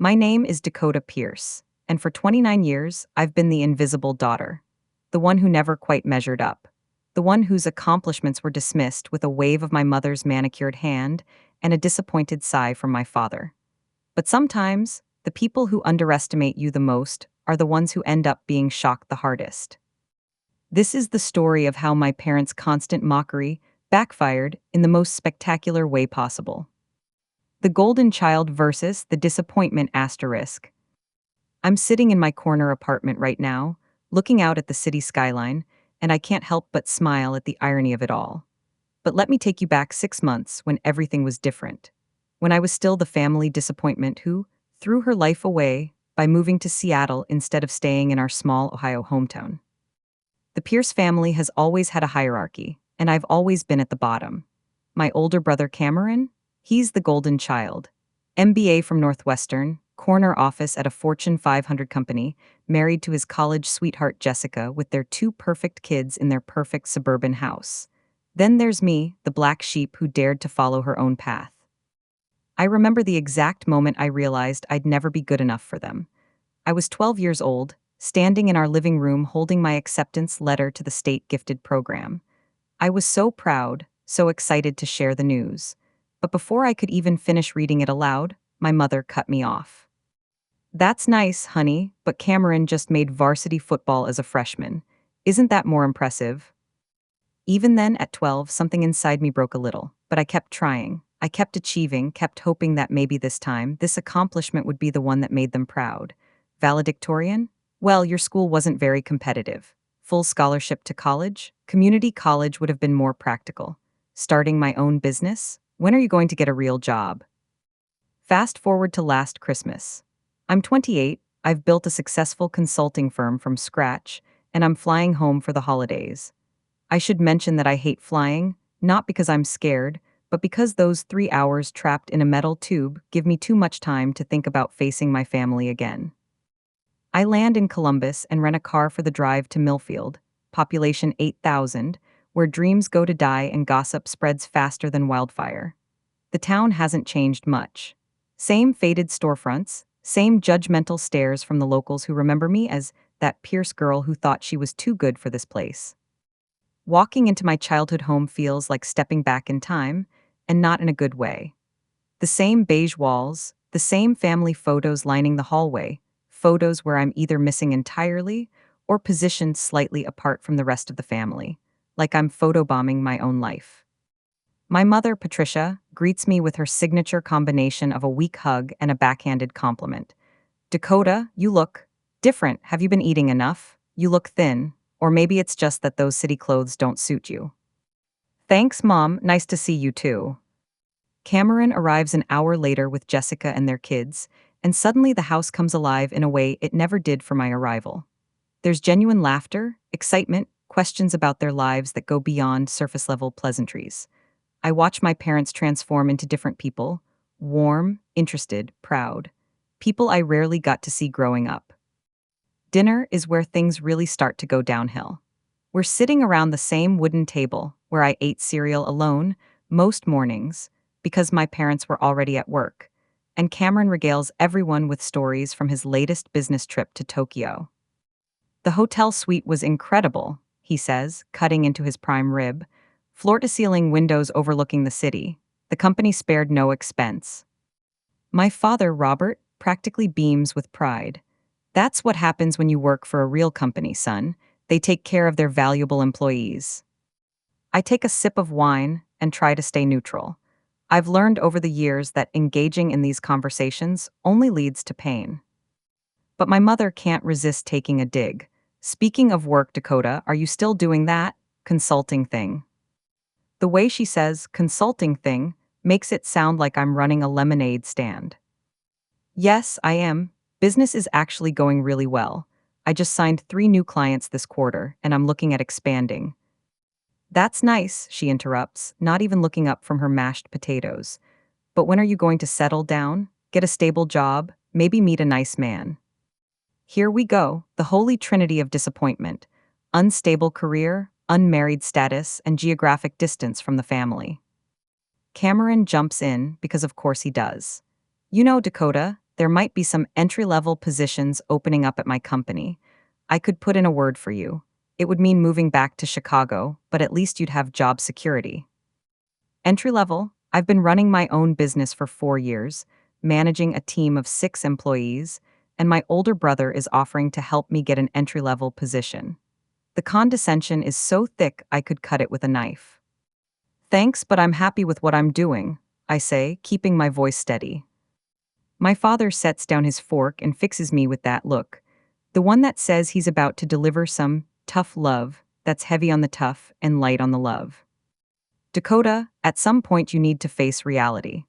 My name is Dakota Pierce, and for 29 years, I've been the invisible daughter. The one who never quite measured up. The one whose accomplishments were dismissed with a wave of my mother's manicured hand and a disappointed sigh from my father. But sometimes, the people who underestimate you the most are the ones who end up being shocked the hardest. This is the story of how my parents' constant mockery backfired in the most spectacular way possible. The golden child versus the disappointment asterisk. I'm sitting in my corner apartment right now, looking out at the city skyline, and I can't help but smile at the irony of it all. But let me take you back 6 months when everything was different. When I was still the family disappointment who threw her life away by moving to Seattle instead of staying in our small Ohio hometown. The Pierce family has always had a hierarchy, and I've always been at the bottom. My older brother Cameron, he's the golden child. MBA from Northwestern, corner office at a Fortune 500 company, married to his college sweetheart Jessica with their two perfect kids in their perfect suburban house. Then there's me, the black sheep who dared to follow her own path. I remember the exact moment I realized I'd never be good enough for them. I was 12 years old, standing in our living room holding my acceptance letter to the state gifted program. I was so proud, so excited to share the news. But before I could even finish reading it aloud, my mother cut me off. That's nice, honey, but Cameron just made varsity football as a freshman. Isn't that more impressive? Even then, at 12, something inside me broke a little, but I kept trying. I kept achieving, kept hoping that maybe this time, this accomplishment would be the one that made them proud. Valedictorian? Well, your school wasn't very competitive. Full scholarship to college? Community college would have been more practical. Starting my own business? When are you going to get a real job? Fast forward to last Christmas. I'm 28, I've built a successful consulting firm from scratch, and I'm flying home for the holidays. I should mention that I hate flying, not because I'm scared, but because those 3 hours trapped in a metal tube give me too much time to think about facing my family again. I land in Columbus and rent a car for the drive to Millfield, population 8,000, where dreams go to die and gossip spreads faster than wildfire. The town hasn't changed much. Same faded storefronts, same judgmental stares from the locals who remember me as that Pierce girl who thought she was too good for this place. Walking into my childhood home feels like stepping back in time, and not in a good way. The same beige walls, the same family photos lining the hallway, photos where I'm either missing entirely or positioned slightly apart from the rest of the family, like I'm photobombing my own life. My mother, Patricia, greets me with her signature combination of a weak hug and a backhanded compliment. Dakota, you look different. Have you been eating enough? You look thin. Or maybe it's just that those city clothes don't suit you. Thanks, Mom. Nice to see you too. Cameron arrives an hour later with Jessica and their kids, and suddenly the house comes alive in a way it never did for my arrival. There's genuine laughter, excitement, questions about their lives that go beyond surface-level pleasantries. I watch my parents transform into different people, warm, interested, proud. People I rarely got to see growing up. Dinner is where things really start to go downhill. We're sitting around the same wooden table where I ate cereal alone most mornings because my parents were already at work, and Cameron regales everyone with stories from his latest business trip to Tokyo. The hotel suite was incredible, he says, cutting into his prime rib. Floor-to-ceiling windows overlooking the city. The company spared no expense. My father, Robert, practically beams with pride. That's what happens when you work for a real company, son. They take care of their valuable employees. I take a sip of wine and try to stay neutral. I've learned over the years that engaging in these conversations only leads to pain. But my mother can't resist taking a dig. Speaking of work, Dakota, are you still doing that consulting thing? The way she says consulting thing makes it sound like I'm running a lemonade stand. Yes, I am. Business is actually going really well. I just signed 3 new clients this quarter, and I'm looking at expanding. That's nice, she interrupts, not even looking up from her mashed potatoes. But when are you going to settle down, get a stable job, maybe meet a nice man? Here we go, the holy trinity of disappointment. Unstable career, unmarried status, and geographic distance from the family. Cameron jumps in because of course he does. You know, Dakota, There might be some entry-level positions opening up at my company. I could put in a word for you. It would mean moving back to Chicago, but at least you'd have job security. Entry level, I've been running my own business for 4 years, managing a team of 6 employees, and my older brother is offering to help me get an entry level position. The condescension is so thick I could cut it with a knife. Thanks, but I'm happy with what I'm doing, I say, keeping my voice steady. My father sets down his fork and fixes me with that look, the one that says he's about to deliver some tough love that's heavy on the tough and light on the love. Dakota, at some point you need to face reality.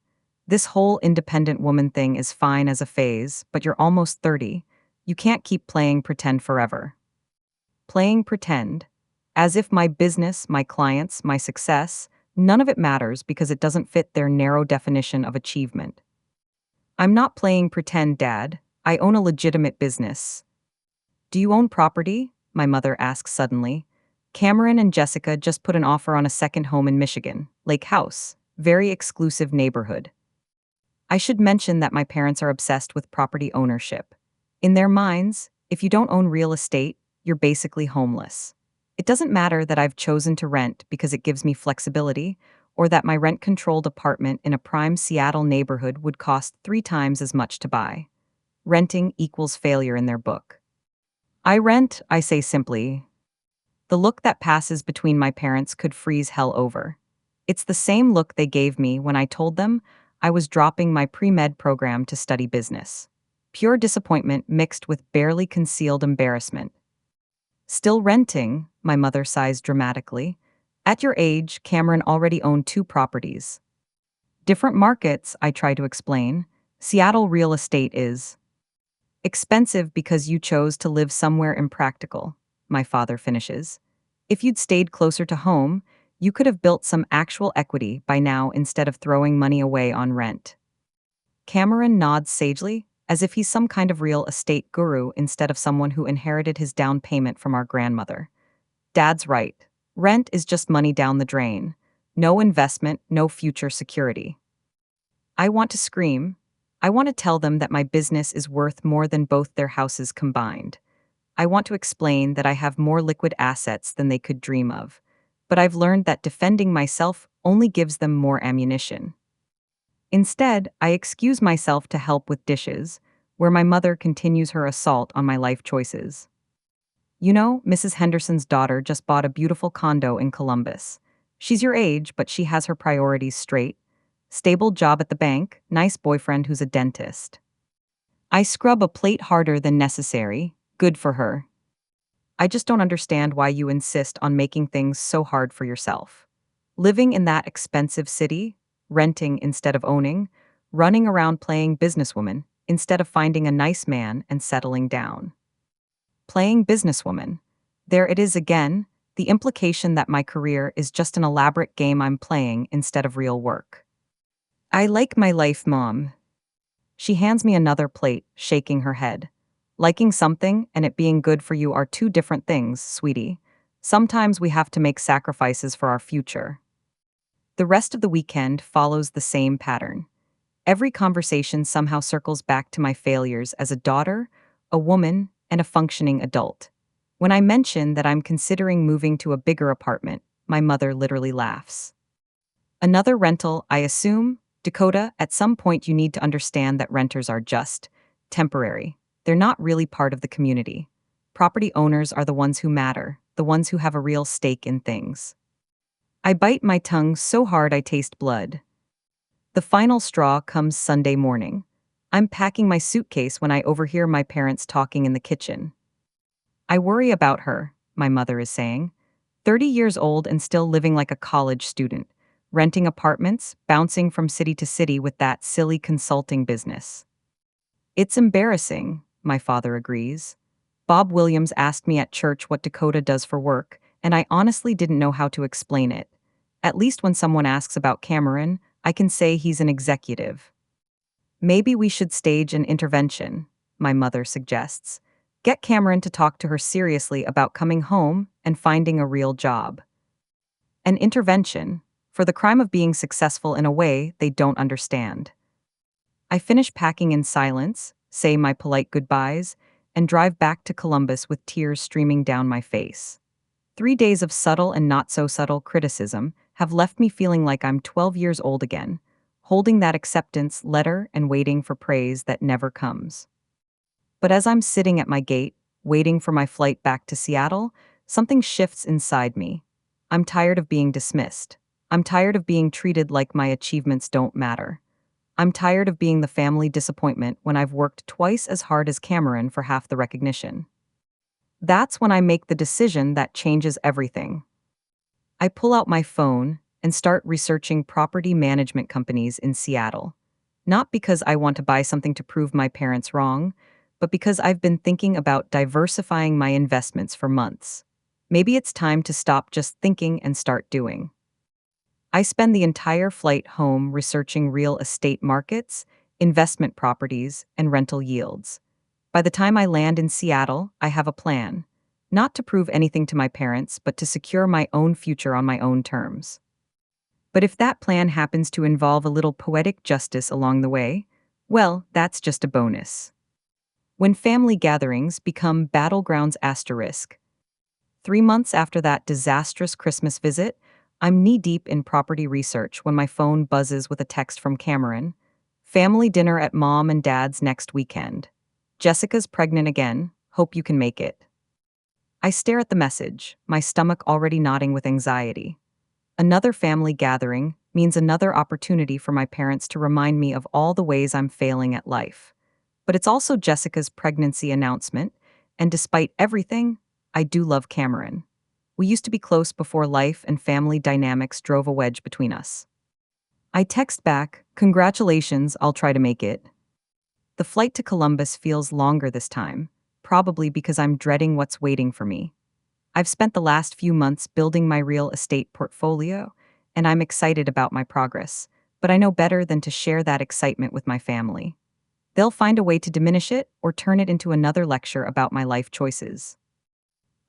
This whole independent woman thing is fine as a phase, but you're almost 30. You can't keep playing pretend forever. Playing pretend. As if my business, my clients, my success, none of it matters because it doesn't fit their narrow definition of achievement. I'm not playing pretend, Dad. I own a legitimate business. Do you own property? My mother asks suddenly. Cameron and Jessica just put an offer on a second home in Michigan, Lake House, very exclusive neighborhood. I should mention that my parents are obsessed with property ownership. In their minds, if you don't own real estate, you're basically homeless. It doesn't matter that I've chosen to rent because it gives me flexibility, or that my rent-controlled apartment in a prime Seattle neighborhood would cost 3 times as much to buy. Renting equals failure in their book. I rent, I say simply. The look that passes between my parents could freeze hell over. It's the same look they gave me when I told them I was dropping my pre-med program to study business. Pure disappointment mixed with barely concealed embarrassment. Still renting, my mother sighs dramatically. At your age, Cameron already owned 2 properties. Different markets, I try to explain. Seattle real estate is expensive because you chose to live somewhere impractical, my father finishes. If you'd stayed closer to home, you could have built some actual equity by now instead of throwing money away on rent. Cameron nods sagely, as if he's some kind of real estate guru instead of someone who inherited his down payment from our grandmother. Dad's right. Rent is just money down the drain. No investment, no future security. I want to scream. I want to tell them that my business is worth more than both their houses combined. I want to explain that I have more liquid assets than they could dream of. But I've learned that defending myself only gives them more ammunition. Instead, I excuse myself to help with dishes, where my mother continues her assault on my life choices. You know, Mrs. Henderson's daughter just bought a beautiful condo in Columbus. She's your age, but she has her priorities straight. Stable job at the bank, nice boyfriend who's a dentist. I scrub a plate harder than necessary, good for her. I just don't understand why you insist on making things so hard for yourself. Living in that expensive city, renting instead of owning, running around playing businesswoman instead of finding a nice man and settling down. Playing businesswoman. There it is again, the implication that my career is just an elaborate game I'm playing instead of real work. I like my life, Mom. She hands me another plate, shaking her head. Liking something and it being good for you are 2 different things, sweetie. Sometimes we have to make sacrifices for our future. The rest of the weekend follows the same pattern. Every conversation somehow circles back to my failures as a daughter, a woman, and a functioning adult. When I mention that I'm considering moving to a bigger apartment, my mother literally laughs. Another rental, I assume? Dakota, at some point you need to understand that renters are just temporary. They're not really part of the community. Property owners are the ones who matter, the ones who have a real stake in things. I bite my tongue so hard I taste blood. The final straw comes Sunday morning. I'm packing my suitcase when I overhear my parents talking in the kitchen. I worry about her, my mother is saying. 30 years old and still living like a college student, renting apartments, bouncing from city to city with that silly consulting business. It's embarrassing, my father agrees. Bob Williams asked me at church what Dakota does for work, and I honestly didn't know how to explain it. At least when someone asks about Cameron, I can say he's an executive. Maybe we should stage an intervention, my mother suggests. Get Cameron to talk to her seriously about coming home and finding a real job. An intervention, for the crime of being successful in a way they don't understand. I finish packing in silence, say my polite goodbyes, and drive back to Columbus with tears streaming down my face. 3 days of subtle and not so subtle criticism have left me feeling like I'm 12 years old again, holding that acceptance letter and waiting for praise that never comes. But as I'm sitting at my gate, waiting for my flight back to Seattle, something shifts inside me. I'm tired of being dismissed. I'm tired of being treated like my achievements don't matter. I'm tired of being the family disappointment when I've worked twice as hard as Cameron for half the recognition. That's when I make the decision that changes everything. I pull out my phone and start researching property management companies in Seattle. Not because I want to buy something to prove my parents wrong, but because I've been thinking about diversifying my investments for months. Maybe it's time to stop just thinking and start doing. I spend the entire flight home researching real estate markets, investment properties, and rental yields. By the time I land in Seattle, I have a plan. Not to prove anything to my parents, but to secure my own future on my own terms. But if that plan happens to involve a little poetic justice along the way, well, that's just a bonus. When family gatherings become battlegrounds asterisk. 3 months after that disastrous Christmas visit, I'm knee-deep in property research when my phone buzzes with a text from Cameron. Family dinner at mom and dad's next weekend. Jessica's pregnant again. Hope you can make it. I stare at the message, my stomach already knotting with anxiety. Another family gathering means another opportunity for my parents to remind me of all the ways I'm failing at life. But it's also Jessica's pregnancy announcement, and despite everything, I do love Cameron. We used to be close before life and family dynamics drove a wedge between us. I text back, "Congratulations, I'll try to make it." The flight to Columbus feels longer this time, probably because I'm dreading what's waiting for me. I've spent the last few months building my real estate portfolio, and I'm excited about my progress, but I know better than to share that excitement with my family. They'll find a way to diminish it or turn it into another lecture about my life choices.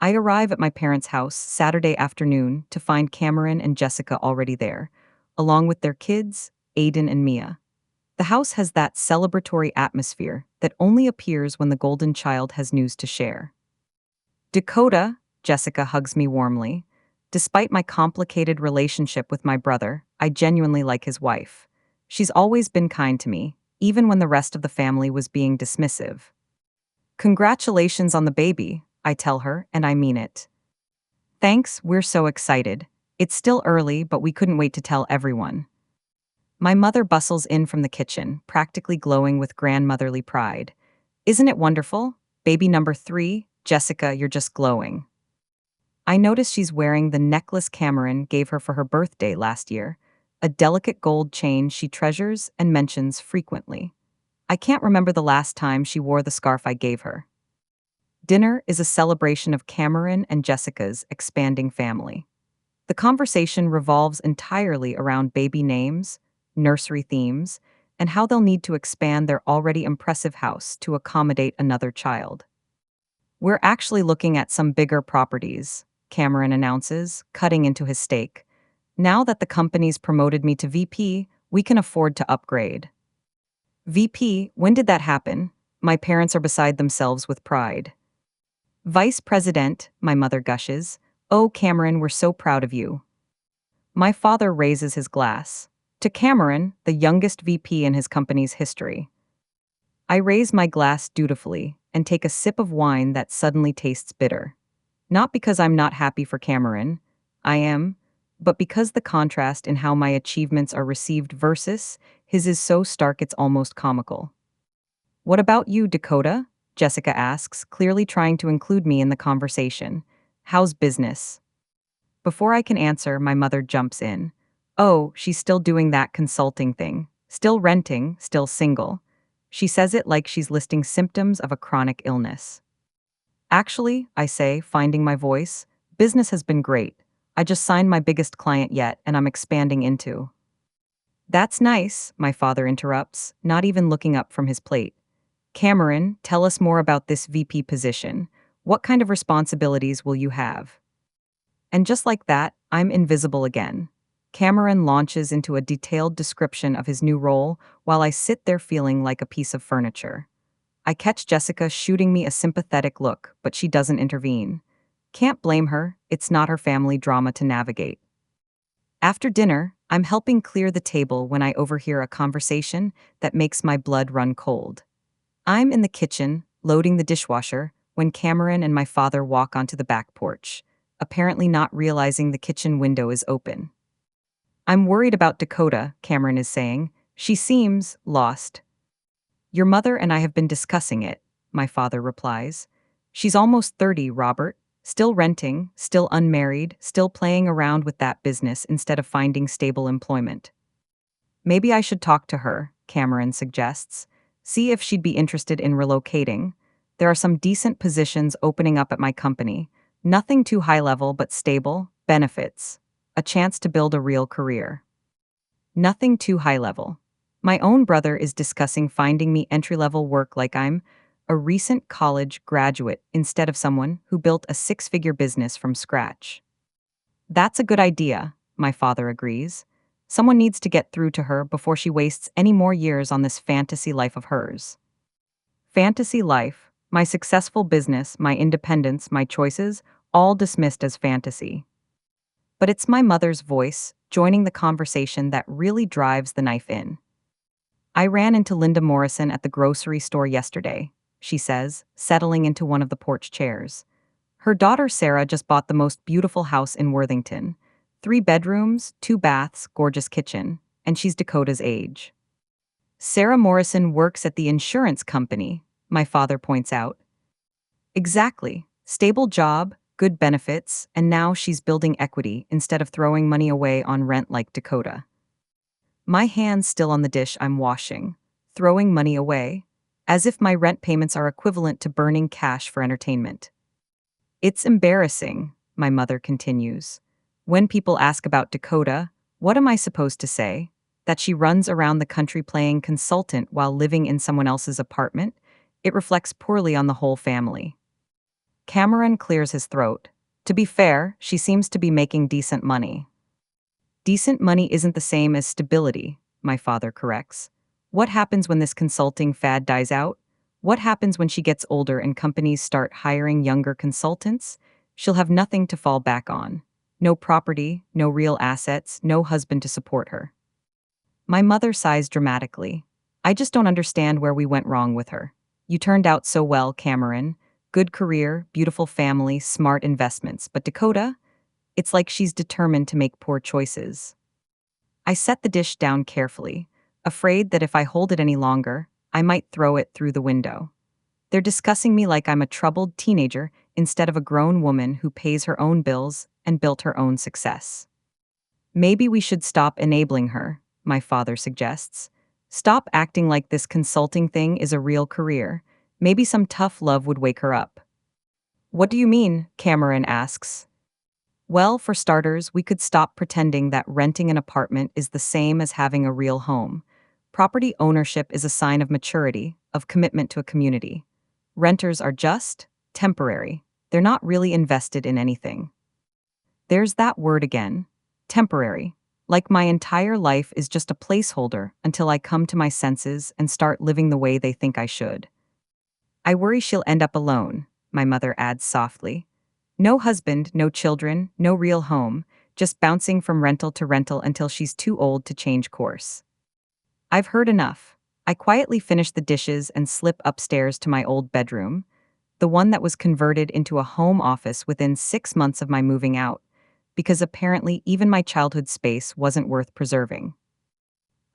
I arrive at my parents' house Saturday afternoon to find Cameron and Jessica already there, along with their kids, Aiden and Mia. The house has that celebratory atmosphere that only appears when the golden child has news to share. Dakota, Jessica hugs me warmly. Despite my complicated relationship with my brother, I genuinely like his wife. She's always been kind to me, even when the rest of the family was being dismissive. "Congratulations on the baby," I tell her, and I mean it. "Thanks, we're so excited. It's still early, but we couldn't wait to tell everyone." My mother bustles in from the kitchen, practically glowing with grandmotherly pride. "Isn't it wonderful? Baby number 3, Jessica, you're just glowing." I notice she's wearing the necklace Cameron gave her for her birthday last year, a delicate gold chain she treasures and mentions frequently. I can't remember the last time she wore the scarf I gave her. Dinner is a celebration of Cameron and Jessica's expanding family. The conversation revolves entirely around baby names, nursery themes, and how they'll need to expand their already impressive house to accommodate another child. "We're actually looking at some bigger properties," Cameron announces, cutting into his steak. "Now that the company's promoted me to VP, we can afford to upgrade." "VP, when did that happen?" My parents are beside themselves with pride. "Vice President," my mother gushes. "Oh, Cameron, we're so proud of you." My father raises his glass. To Cameron, the youngest VP in his company's history. I raise my glass dutifully and take a sip of wine that suddenly tastes bitter. Not because I'm not happy for Cameron, I am, but because the contrast in how my achievements are received versus his is so stark it's almost comical. "What about you, Dakota?" Jessica asks, clearly trying to include me in the conversation. "How's business?" Before I can answer, my mother jumps in. "Oh, she's still doing that consulting thing. Still renting, still single." She says it like she's listing symptoms of a chronic illness. "Actually," I say, finding my voice, "business has been great. I just signed my biggest client yet, and I'm expanding into." "That's nice," my father interrupts, not even looking up from his plate. "Cameron, tell us more about this VP position. What kind of responsibilities will you have?" And just like that, I'm invisible again. Cameron launches into a detailed description of his new role while I sit there feeling like a piece of furniture. I catch Jessica shooting me a sympathetic look, but she doesn't intervene. Can't blame her, it's not her family drama to navigate. After dinner, I'm helping clear the table when I overhear a conversation that makes my blood run cold. I'm in the kitchen, loading the dishwasher, when Cameron and my father walk onto the back porch, apparently not realizing the kitchen window is open. I'm worried about Dakota, Cameron is saying. She seems lost. Your mother and I have been discussing it, my father replies. She's almost 30, Robert. Still renting, still unmarried, still playing around with that business instead of finding stable employment. Maybe I should talk to her, Cameron suggests. See if she'd be interested in relocating. There are some decent positions opening up at my company. Nothing too high level but stable, benefits. A chance to build a real career. Nothing too high level. My own brother is discussing finding me entry-level work like I'm a recent college graduate instead of someone who built a six-figure business from scratch. That's a good idea, my father agrees. Someone needs to get through to her before she wastes any more years on this fantasy life of hers. Fantasy life, my successful business, my independence, my choices, all dismissed as fantasy. But it's my mother's voice, joining the conversation, that really drives the knife in. I ran into Linda Morrison at the grocery store yesterday, she says, settling into one of the porch chairs. Her daughter Sarah just bought the most beautiful house in Worthington. 3 bedrooms, 2 baths, gorgeous kitchen, and she's Dakota's age. Sarah Morrison works at the insurance company, my father points out. Exactly. Stable job, good benefits, and now she's building equity instead of throwing money away on rent like Dakota. My hand's still on the dish I'm washing, throwing money away, as if my rent payments are equivalent to burning cash for entertainment. It's embarrassing, my mother continues. When people ask about Dakota, what am I supposed to say? That she runs around the country playing consultant while living in someone else's apartment? It reflects poorly on the whole family. Cameron clears his throat. To be fair, she seems to be making decent money. Decent money isn't the same as stability, my father corrects. What happens when this consulting fad dies out? What happens when she gets older and companies start hiring younger consultants? She'll have nothing to fall back on. No property, no real assets, no husband to support her. My mother sighs dramatically. I just don't understand where we went wrong with her. You turned out so well, Cameron. Good career, beautiful family, smart investments. But Dakota? It's like she's determined to make poor choices. I set the dish down carefully, afraid that if I hold it any longer, I might throw it through the window. They're discussing me like I'm a troubled teenager instead of a grown woman who pays her own bills and built her own success. Maybe we should stop enabling her, my father suggests. Stop acting like this consulting thing is a real career. Maybe some tough love would wake her up. What do you mean? Cameron asks. Well, for starters, we could stop pretending that renting an apartment is the same as having a real home. Property ownership is a sign of maturity, of commitment to a community. Renters are just temporary. They're not really invested in anything. There's that word again. Temporary. Like my entire life is just a placeholder until I come to my senses and start living the way they think I should. I worry she'll end up alone, my mother adds softly. No husband, no children, no real home, just bouncing from rental to rental until she's too old to change course. I've heard enough. I quietly finish the dishes and slip upstairs to my old bedroom, the one that was converted into a home office within 6 months of my moving out, because apparently even my childhood space wasn't worth preserving.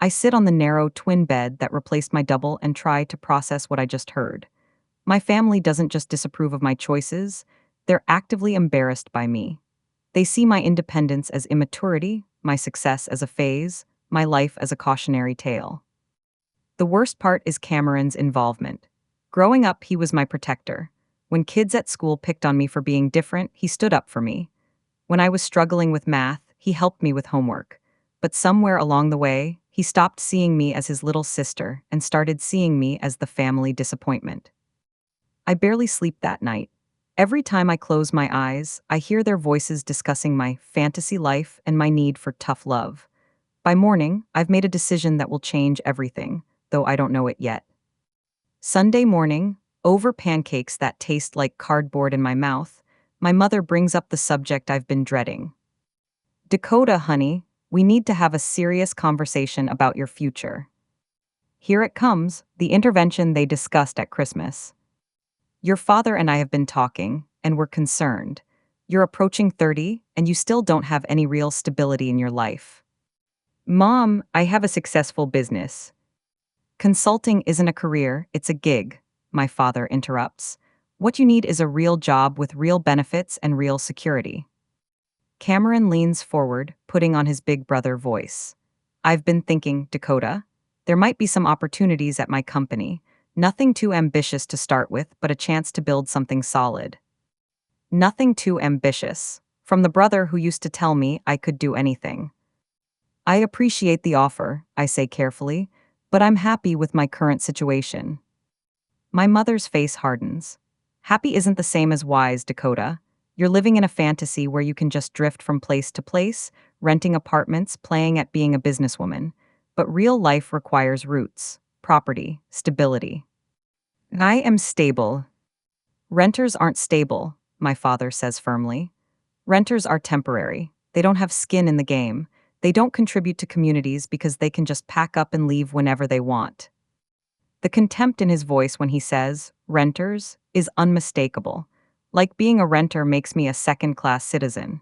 I sit on the narrow twin bed that replaced my double and try to process what I just heard. My family doesn't just disapprove of my choices, they're actively embarrassed by me. They see my independence as immaturity, my success as a phase, my life as a cautionary tale. The worst part is Cameron's involvement. Growing up, he was my protector. When kids at school picked on me for being different, he stood up for me. When I was struggling with math, he helped me with homework. But somewhere along the way, he stopped seeing me as his little sister and started seeing me as the family disappointment. I barely sleep that night. Every time I close my eyes, I hear their voices discussing my fantasy life and my need for tough love. By morning, I've made a decision that will change everything, though I don't know it yet. Sunday morning, over pancakes that taste like cardboard in my mouth, my mother brings up the subject I've been dreading. Dakota, honey, we need to have a serious conversation about your future. Here it comes, the intervention they discussed at Christmas. Your father and I have been talking, and we're concerned. You're approaching 30, and you still don't have any real stability in your life. Mom, I have a successful business. Consulting isn't a career, it's a gig, my father interrupts. What you need is a real job with real benefits and real security. Cameron leans forward, putting on his big brother voice. I've been thinking, Dakota. There might be some opportunities at my company. Nothing too ambitious to start with, but a chance to build something solid. Nothing too ambitious. From the brother who used to tell me I could do anything. I appreciate the offer, I say carefully, but I'm happy with my current situation. My mother's face hardens. Happy isn't the same as wise, Dakota. You're living in a fantasy where you can just drift from place to place, renting apartments, playing at being a businesswoman. But real life requires roots, property, stability. I am stable. Renters aren't stable, my father says firmly. Renters are temporary. They don't have skin in the game. They don't contribute to communities because they can just pack up and leave whenever they want. The contempt in his voice when he says, renters, is unmistakable. Like being a renter makes me a second-class citizen.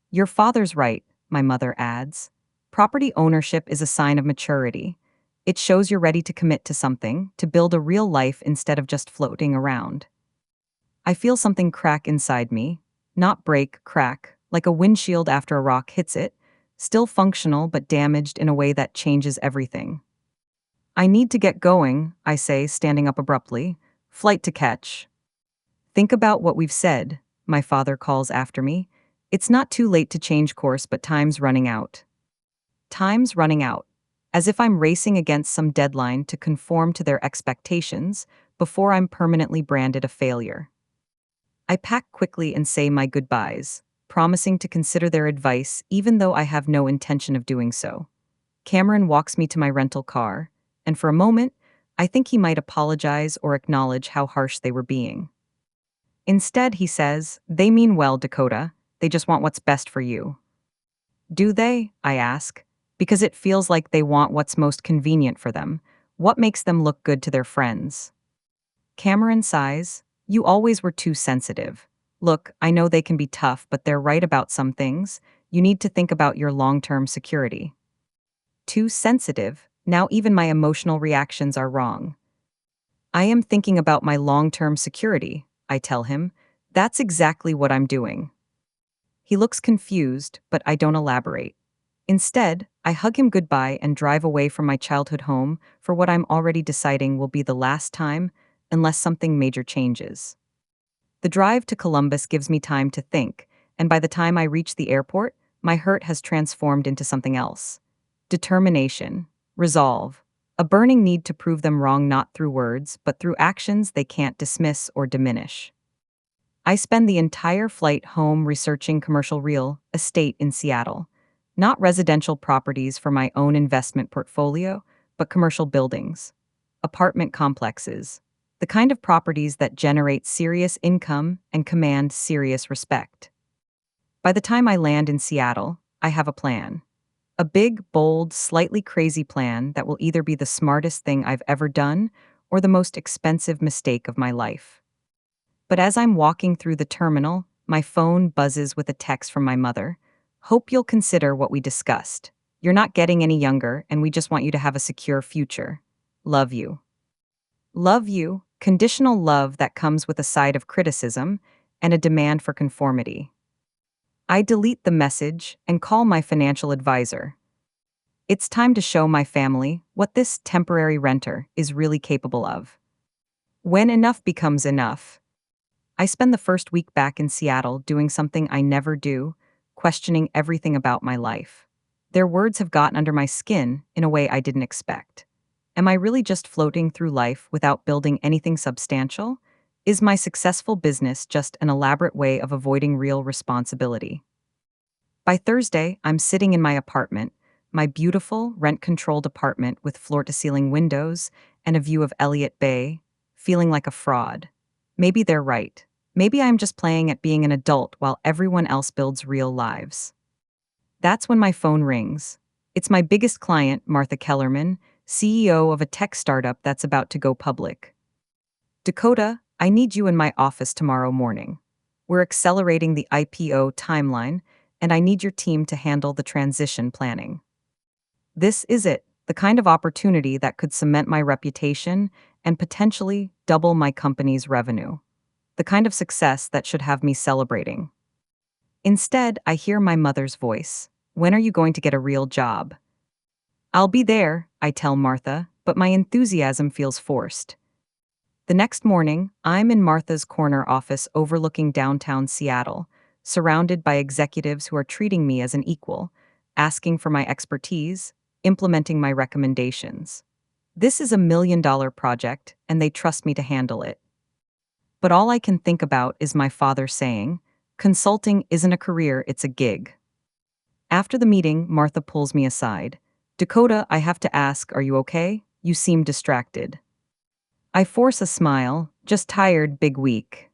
Your father's right, my mother adds. Property ownership is a sign of maturity. It shows you're ready to commit to something, to build a real life instead of just floating around. I feel something crack inside me. Not break, crack, like a windshield after a rock hits it, still functional but damaged in a way that changes everything. I need to get going, I say, standing up abruptly. Flight to catch. Think about what we've said, my father calls after me. It's not too late to change course, but time's running out. Time's running out. As if I'm racing against some deadline to conform to their expectations before I'm permanently branded a failure. I pack quickly and say my goodbyes, promising to consider their advice even though I have no intention of doing so. Cameron walks me to my rental car, and for a moment, I think he might apologize or acknowledge how harsh they were being. Instead, he says, they mean well, Dakota. They just want what's best for you. Do they? I ask. Because it feels like they want what's most convenient for them. What makes them look good to their friends? Cameron sighs. You always were too sensitive. Look, I know they can be tough, but they're right about some things. You need to think about your long-term security. Too sensitive? Now even my emotional reactions are wrong. I am thinking about my long-term security, I tell him. That's exactly what I'm doing. He looks confused, but I don't elaborate. Instead, I hug him goodbye and drive away from my childhood home for what I'm already deciding will be the last time, unless something major changes. The drive to Columbus gives me time to think, and by the time I reach the airport, my hurt has transformed into something else. Determination, resolve, a burning need to prove them wrong not through words, but through actions they can't dismiss or diminish. I spend the entire flight home researching commercial real estate in Seattle. Not residential properties for my own investment portfolio, but commercial buildings, apartment complexes, the kind of properties that generate serious income and command serious respect. By the time I land in Seattle, I have a plan. A big, bold, slightly crazy plan that will either be the smartest thing I've ever done or the most expensive mistake of my life. But as I'm walking through the terminal, my phone buzzes with a text from my mother. Hope you'll consider what we discussed. You're not getting any younger, and we just want you to have a secure future. Love you. Love you, conditional love that comes with a side of criticism and a demand for conformity. I delete the message and call my financial advisor. It's time to show my family what this temporary renter is really capable of. When enough becomes enough. I spend the first week back in Seattle doing something I never do, questioning everything about my life. Their words have gotten under my skin in a way I didn't expect. Am I really just floating through life without building anything substantial? Is my successful business just an elaborate way of avoiding real responsibility? By Thursday, I'm sitting in my apartment, my beautiful, rent controlled apartment with floor to ceiling windows and a view of Elliott Bay, feeling like a fraud. Maybe they're right. Maybe I'm just playing at being an adult while everyone else builds real lives. That's when my phone rings. It's my biggest client, Martha Kellerman, CEO of a tech startup that's about to go public. Dakota, I need you in my office tomorrow morning. We're accelerating the IPO timeline, and I need your team to handle the transition planning. This is it, the kind of opportunity that could cement my reputation and potentially double my company's revenue. The kind of success that should have me celebrating. Instead, I hear my mother's voice. When are you going to get a real job? I'll be there, I tell Martha, but my enthusiasm feels forced. The next morning, I'm in Martha's corner office overlooking downtown Seattle, surrounded by executives who are treating me as an equal, asking for my expertise, implementing my recommendations. This is $1 million project, and they trust me to handle it. But all I can think about is my father saying, "Consulting isn't a career, it's a gig." After the meeting, Martha pulls me aside. "Dakota, I have to ask, are you okay? You seem distracted." I force a smile, just tired, big week.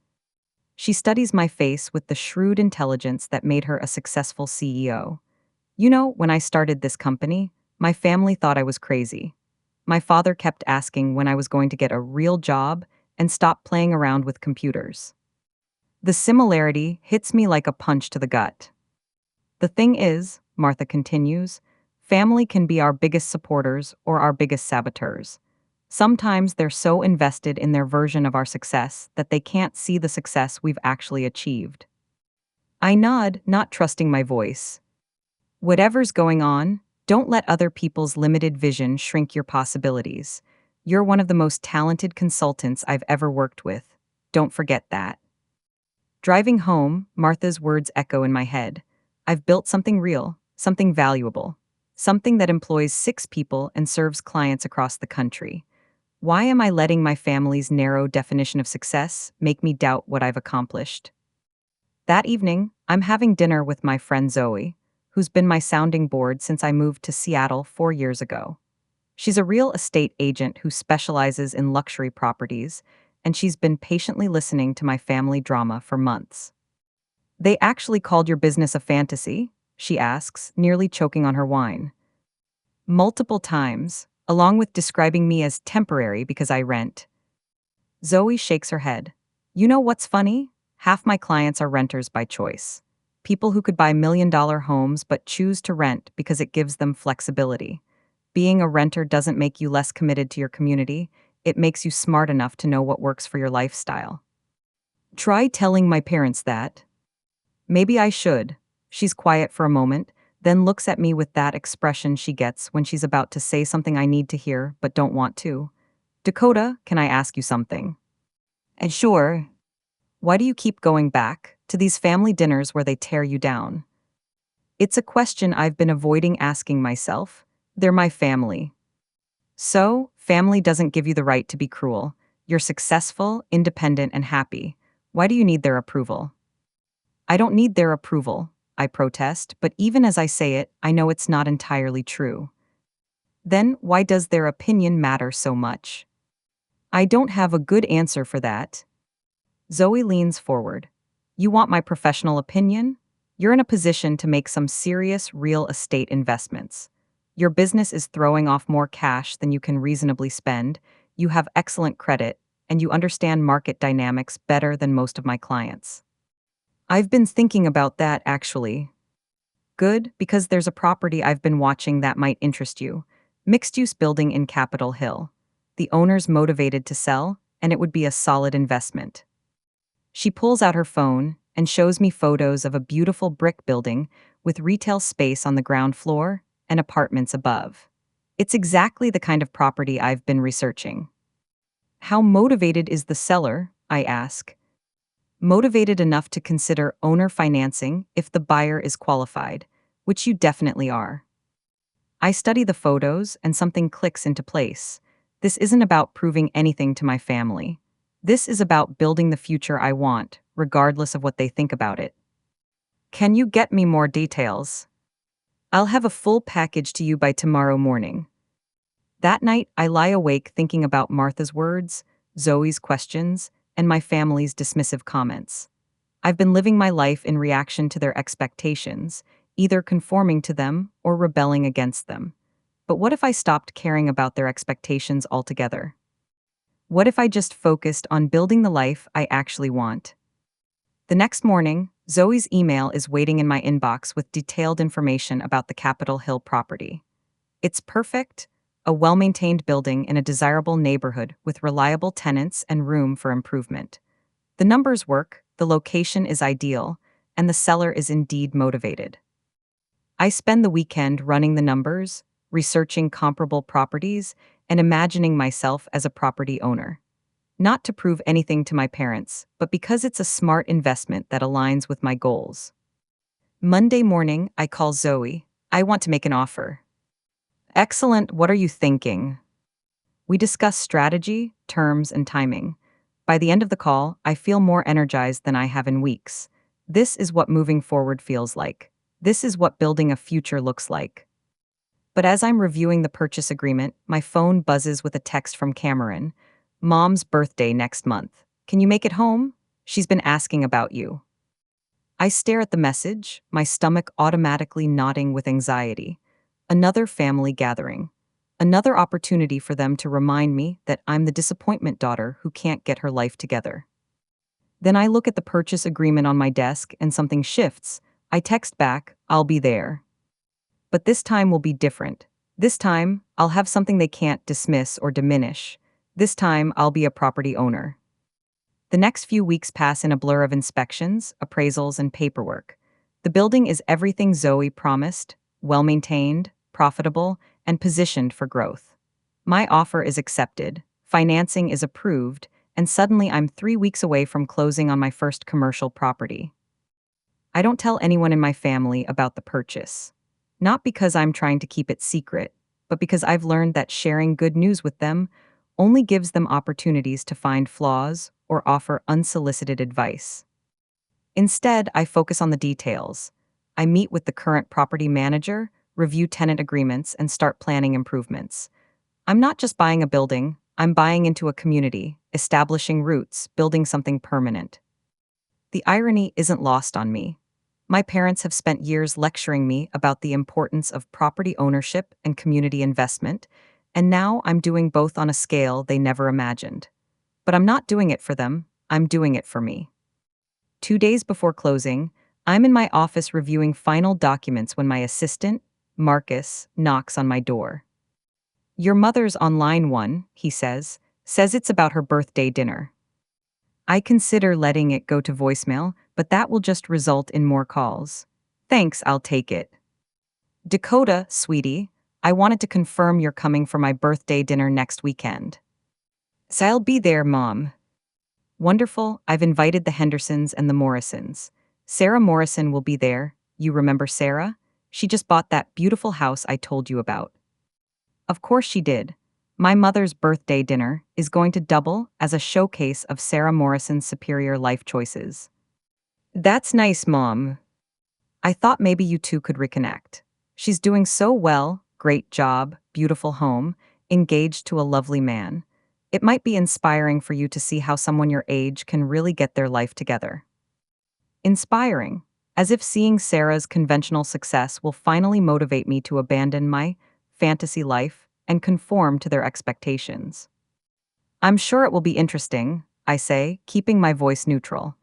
She studies my face with the shrewd intelligence that made her a successful CEO. "You know, when I started this company, my family thought I was crazy. My father kept asking when I was going to get a real job and stop playing around with computers. The similarity hits me like a punch to the gut. The thing is," Martha continues, "family can be our biggest supporters or our biggest saboteurs. Sometimes they're so invested in their version of our success that they can't see the success we've actually achieved." I nod, not trusting my voice. "Whatever's going on, don't let other people's limited vision shrink your possibilities. You're one of the most talented consultants I've ever worked with. Don't forget that." Driving home, Martha's words echo in my head. I've built something real, something valuable, something that employs 6 people and serves clients across the country. Why am I letting my family's narrow definition of success make me doubt what I've accomplished? That evening, I'm having dinner with my friend Zoe, who's been my sounding board since I moved to Seattle 4 years ago. She's a real estate agent who specializes in luxury properties, and she's been patiently listening to my family drama for months. "They actually called your business a fantasy?" she asks, nearly choking on her wine. "Multiple times, along with describing me as temporary because I rent." Zoe shakes her head. "You know what's funny? Half my clients are renters by choice. People who could buy $1 million homes but choose to rent because it gives them flexibility. Being a renter doesn't make you less committed to your community, it makes you smart enough to know what works for your lifestyle." Try telling my parents that. Maybe I should. She's quiet for a moment, then looks at me with that expression she gets when she's about to say something I need to hear but don't want to. "Dakota, can I ask you something?" "And sure." "Why do you keep going back to these family dinners where they tear you down?" It's a question I've been avoiding asking myself. They're my family. So, family doesn't give you the right to be cruel. You're successful, independent, and happy. Why do you need their approval? "I don't need their approval," I protest, but even as I say it, I know it's not entirely true. "Then why does their opinion matter so much?" I don't have a good answer for that. Zoe leans forward. "You want my professional opinion? You're in a position to make some serious real estate investments. Your business is throwing off more cash than you can reasonably spend, you have excellent credit, and you understand market dynamics better than most of my clients." "I've been thinking about that, actually." "Good, because there's a property I've been watching that might interest you. Mixed-use building in Capitol Hill. The owner's motivated to sell, and it would be a solid investment." She pulls out her phone and shows me photos of a beautiful brick building with retail space on the ground floor and apartments above. It's exactly the kind of property I've been researching. "How motivated is the seller?" I ask. "Motivated enough to consider owner financing if the buyer is qualified, which you definitely are." I study the photos and something clicks into place. This isn't about proving anything to my family. This is about building the future I want, regardless of what they think about it. Can you get me more details? I'll have a full package to you by tomorrow morning. That night, I lie awake thinking about Martha's words, Zoe's questions, and my family's dismissive comments. I've been living my life in reaction to their expectations, either conforming to them or rebelling against them. But what if I stopped caring about their expectations altogether? What if I just focused on building the life I actually want? The next morning, Zoe's email is waiting in my inbox with detailed information about the Capitol Hill property. It's perfect, a well-maintained building in a desirable neighborhood with reliable tenants and room for improvement. The numbers work, the location is ideal, and the seller is indeed motivated. I spend the weekend running the numbers, researching comparable properties, and imagining myself as a property owner. Not to prove anything to my parents, but because it's a smart investment that aligns with my goals. Monday morning, I call Zoe. I want to make an offer. Excellent, what are you thinking? We discuss strategy, terms, and timing. By the end of the call, I feel more energized than I have in weeks. This is what moving forward feels like. This is what building a future looks like. But as I'm reviewing the purchase agreement, my phone buzzes with a text from Cameron. Mom's birthday next month. Can you make it home? She's been asking about you. I stare at the message, my stomach automatically knotting with anxiety. Another family gathering. Another opportunity for them to remind me that I'm the disappointment daughter who can't get her life together. Then I look at the purchase agreement on my desk and something shifts. I text back, I'll be there. But this time will be different. This time, I'll have something they can't dismiss or diminish. This time, I'll be a property owner. The next few weeks pass in a blur of inspections, appraisals, and paperwork. The building is everything Zoe promised, well-maintained, profitable, and positioned for growth. My offer is accepted, financing is approved, and suddenly I'm 3 weeks away from closing on my first commercial property. I don't tell anyone in my family about the purchase. Not because I'm trying to keep it secret, but because I've learned that sharing good news with them only gives them opportunities to find flaws or offer unsolicited advice. Instead, I focus on the details. I meet with the current property manager, review tenant agreements, and start planning improvements. I'm not just buying a building, I'm buying into a community, establishing roots, building something permanent. The irony isn't lost on me. My parents have spent years lecturing me about the importance of property ownership and community investment, and now I'm doing both on a scale they never imagined. But I'm not doing it for them, I'm doing it for me. 2 days before closing, I'm in my office reviewing final documents when my assistant, Marcus, knocks on my door. Your mother's on line 1, he says it's about her birthday dinner. I consider letting it go to voicemail, but that will just result in more calls. Thanks, I'll take it. Dakota, sweetie, I wanted to confirm you're coming for my birthday dinner next weekend. So I'll be there, Mom. Wonderful, I've invited the Hendersons and the Morrisons. Sarah Morrison will be there. You remember Sarah? She just bought that beautiful house I told you about. Of course she did. My mother's birthday dinner is going to double as a showcase of Sarah Morrison's superior life choices. That's nice, Mom. I thought maybe you two could reconnect. She's doing so well, great job, beautiful home, engaged to a lovely man. It might be inspiring for you to see how someone your age can really get their life together. Inspiring, as if seeing Sarah's conventional success will finally motivate me to abandon my fantasy life and conform to their expectations. I'm sure it will be interesting, I say, keeping my voice neutral.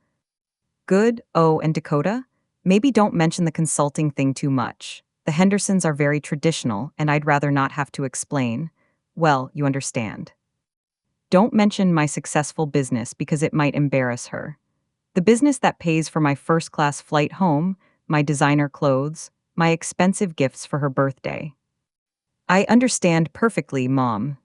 Good, oh, and Dakota? Maybe don't mention the consulting thing too much. The Hendersons are very traditional, and I'd rather not have to explain. Well, you understand. Don't mention my successful business because it might embarrass her. The business that pays for my first-class flight home, my designer clothes, my expensive gifts for her birthday. I understand perfectly, Mom.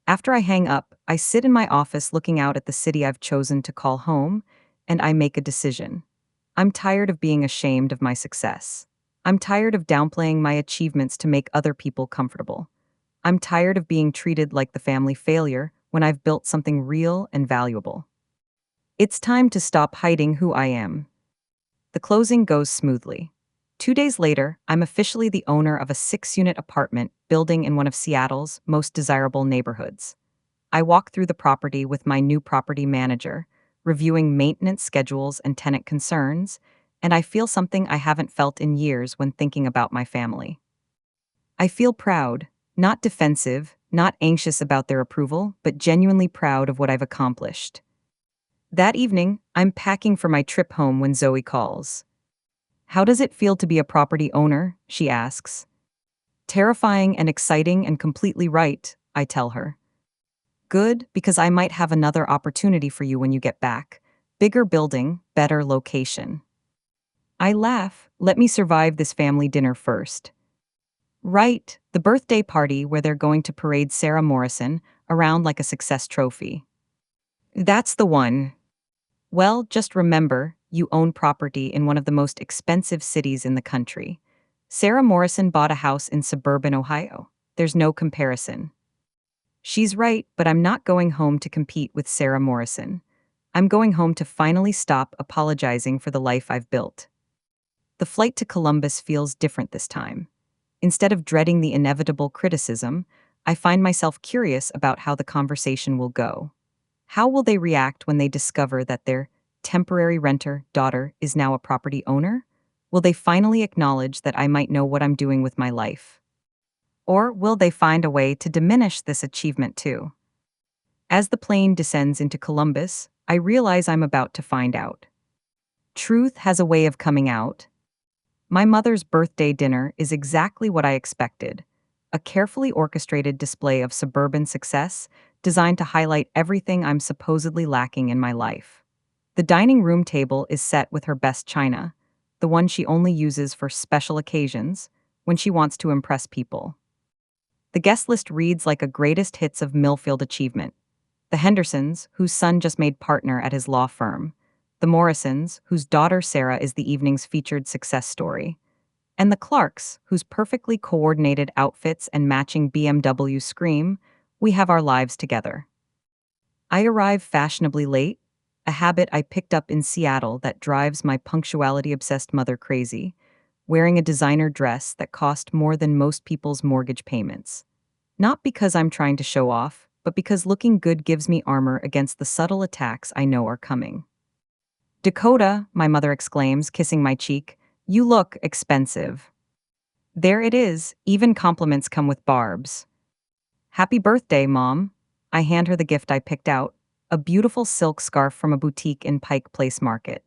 After I hang up, I sit in my office looking out at the city I've chosen to call home, and I make a decision. I'm tired of being ashamed of my success. I'm tired of downplaying my achievements to make other people comfortable. I'm tired of being treated like the family failure when I've built something real and valuable. It's time to stop hiding who I am. The closing goes smoothly. 2 days later, I'm officially the owner of a 6-unit apartment building in one of Seattle's most desirable neighborhoods. I walk through the property with my new property manager, reviewing maintenance schedules and tenant concerns, and I feel something I haven't felt in years when thinking about my family. I feel proud, not defensive, not anxious about their approval, but genuinely proud of what I've accomplished. That evening, I'm packing for my trip home when Zoe calls. "How does it feel to be a property owner?" she asks. "Terrifying and exciting and completely right," I tell her. "Good, because I might have another opportunity for you when you get back. Bigger building, better location." I laugh. "Let me survive this family dinner first." "Right, the birthday party where they're going to parade Sarah Morrison around like a success trophy." "That's the one." "Well, just remember, you own property in one of the most expensive cities in the country. Sarah Morrison bought a house in suburban Ohio. There's no comparison." She's right, but I'm not going home to compete with Sarah Morrison. I'm going home to finally stop apologizing for the life I've built. The flight to Columbus feels different this time. Instead of dreading the inevitable criticism, I find myself curious about how the conversation will go. How will they react when they discover that their temporary renter daughter is now a property owner? Will they finally acknowledge that I might know what I'm doing with my life? Or will they find a way to diminish this achievement too? As the plane descends into Columbus, I realize I'm about to find out. Truth has a way of coming out. My mother's birthday dinner is exactly what I expected: a carefully orchestrated display of suburban success designed to highlight everything I'm supposedly lacking in my life. The dining room table is set with her best china, the one she only uses for special occasions, when she wants to impress people. The guest list reads like a greatest hits of Millfield achievement. The Hendersons, whose son just made partner at his law firm. The Morrisons, whose daughter Sarah is the evening's featured success story. And the Clarks, whose perfectly coordinated outfits and matching BMW scream, "We have our lives together." I arrive fashionably late, a habit I picked up in Seattle that drives my punctuality-obsessed mother crazy, wearing a designer dress that cost more than most people's mortgage payments. Not because I'm trying to show off, but because looking good gives me armor against the subtle attacks I know are coming. "Dakota," my mother exclaims, kissing my cheek, "you look expensive." There it is, even compliments come with barbs. "Happy birthday, Mom." I hand her the gift I picked out, a beautiful silk scarf from a boutique in Pike Place Market.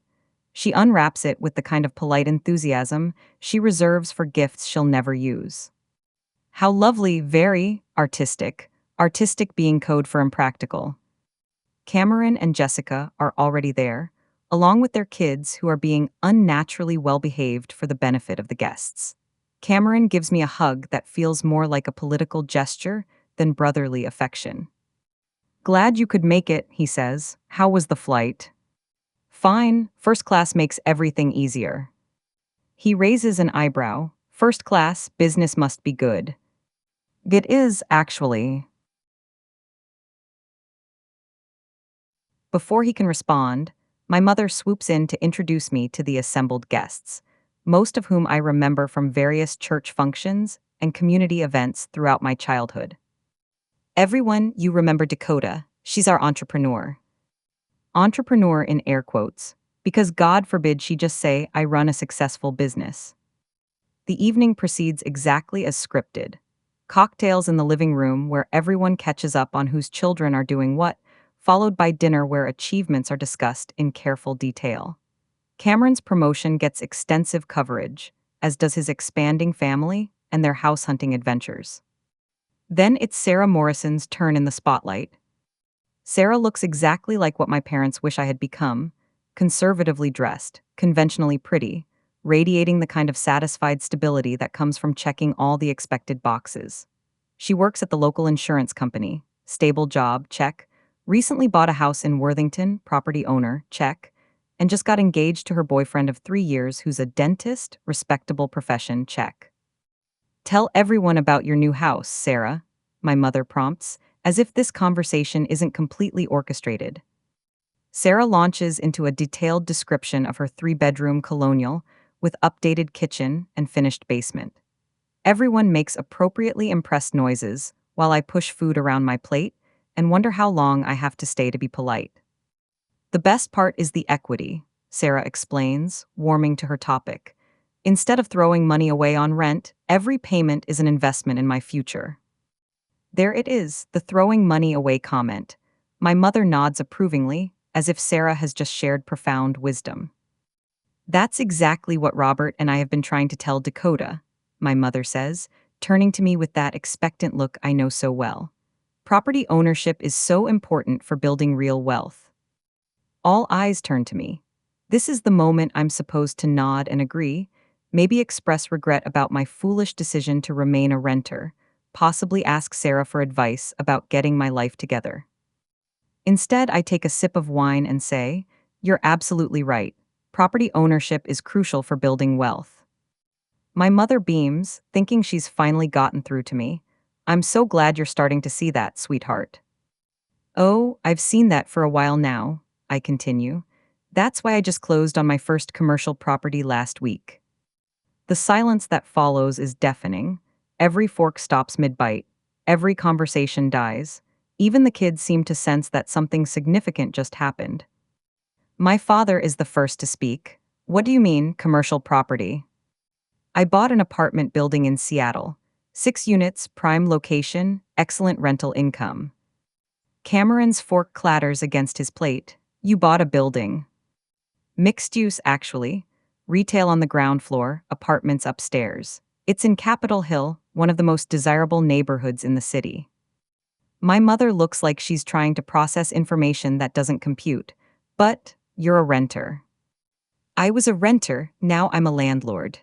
She unwraps it with the kind of polite enthusiasm she reserves for gifts she'll never use. "How lovely, very artistic. Artistic being code for impractical." Cameron and Jessica are already there, along with their kids who are being unnaturally well-behaved for the benefit of the guests. Cameron gives me a hug that feels more like a political gesture than brotherly affection. "Glad you could make it," he says. "How was the flight?" "Fine, first class makes everything easier." He raises an eyebrow. "First class, business must be good." "It is, actually." Before he can respond, my mother swoops in to introduce me to the assembled guests, most of whom I remember from various church functions and community events throughout my childhood. "Everyone, you remember Dakota. She's our entrepreneur." Entrepreneur in air quotes, because God forbid she just say, "I run a successful business." The evening proceeds exactly as scripted. Cocktails in the living room where everyone catches up on whose children are doing what, followed by dinner where achievements are discussed in careful detail. Cameron's promotion gets extensive coverage, as does his expanding family and their house hunting adventures. Then it's Sarah Morrison's turn in the spotlight. Sarah looks exactly like what my parents wish I had become: conservatively dressed, conventionally pretty, radiating the kind of satisfied stability that comes from checking all the expected boxes. She works at the local insurance company, stable job, check, recently bought a house in Worthington, property owner, check, and just got engaged to her boyfriend of 3 years who's a dentist, respectable profession, check. "Tell everyone about your new house, Sarah," my mother prompts, as if this conversation isn't completely orchestrated. Sarah launches into a detailed description of her three-bedroom colonial with updated kitchen and finished basement. Everyone makes appropriately impressed noises while I push food around my plate and wonder how long I have to stay to be polite. The best part is the equity, Sarah explains, warming to her topic. Instead of throwing money away on rent, every payment is an investment in my future. There it is, the throwing money away comment. My mother nods approvingly, as if Sarah has just shared profound wisdom. That's exactly what Robert and I have been trying to tell Dakota, my mother says, turning to me with that expectant look I know so well. Property ownership is so important for building real wealth. All eyes turn to me. This is the moment I'm supposed to nod and agree, maybe express regret about my foolish decision to remain a renter, possibly ask Sarah for advice about getting my life together. Instead, I take a sip of wine and say, "You're absolutely right. Property ownership is crucial for building wealth." My mother beams, thinking she's finally gotten through to me. "I'm so glad you're starting to see that, sweetheart." "Oh, I've seen that for a while now," I continue. "That's why I just closed on my first commercial property last week." The silence that follows is deafening. Every fork stops mid-bite. Every conversation dies. Even the kids seem to sense that something significant just happened. My father is the first to speak. "What do you mean, commercial property?" "I bought an apartment building in Seattle. 6 units, prime location, excellent rental income." Cameron's fork clatters against his plate. "You bought a building." "Mixed use, actually. Retail on the ground floor, apartments upstairs. It's in Capitol Hill, one of the most desirable neighborhoods in the city." My mother looks like she's trying to process information that doesn't compute. "But you're a renter." "I was a renter, now I'm a landlord."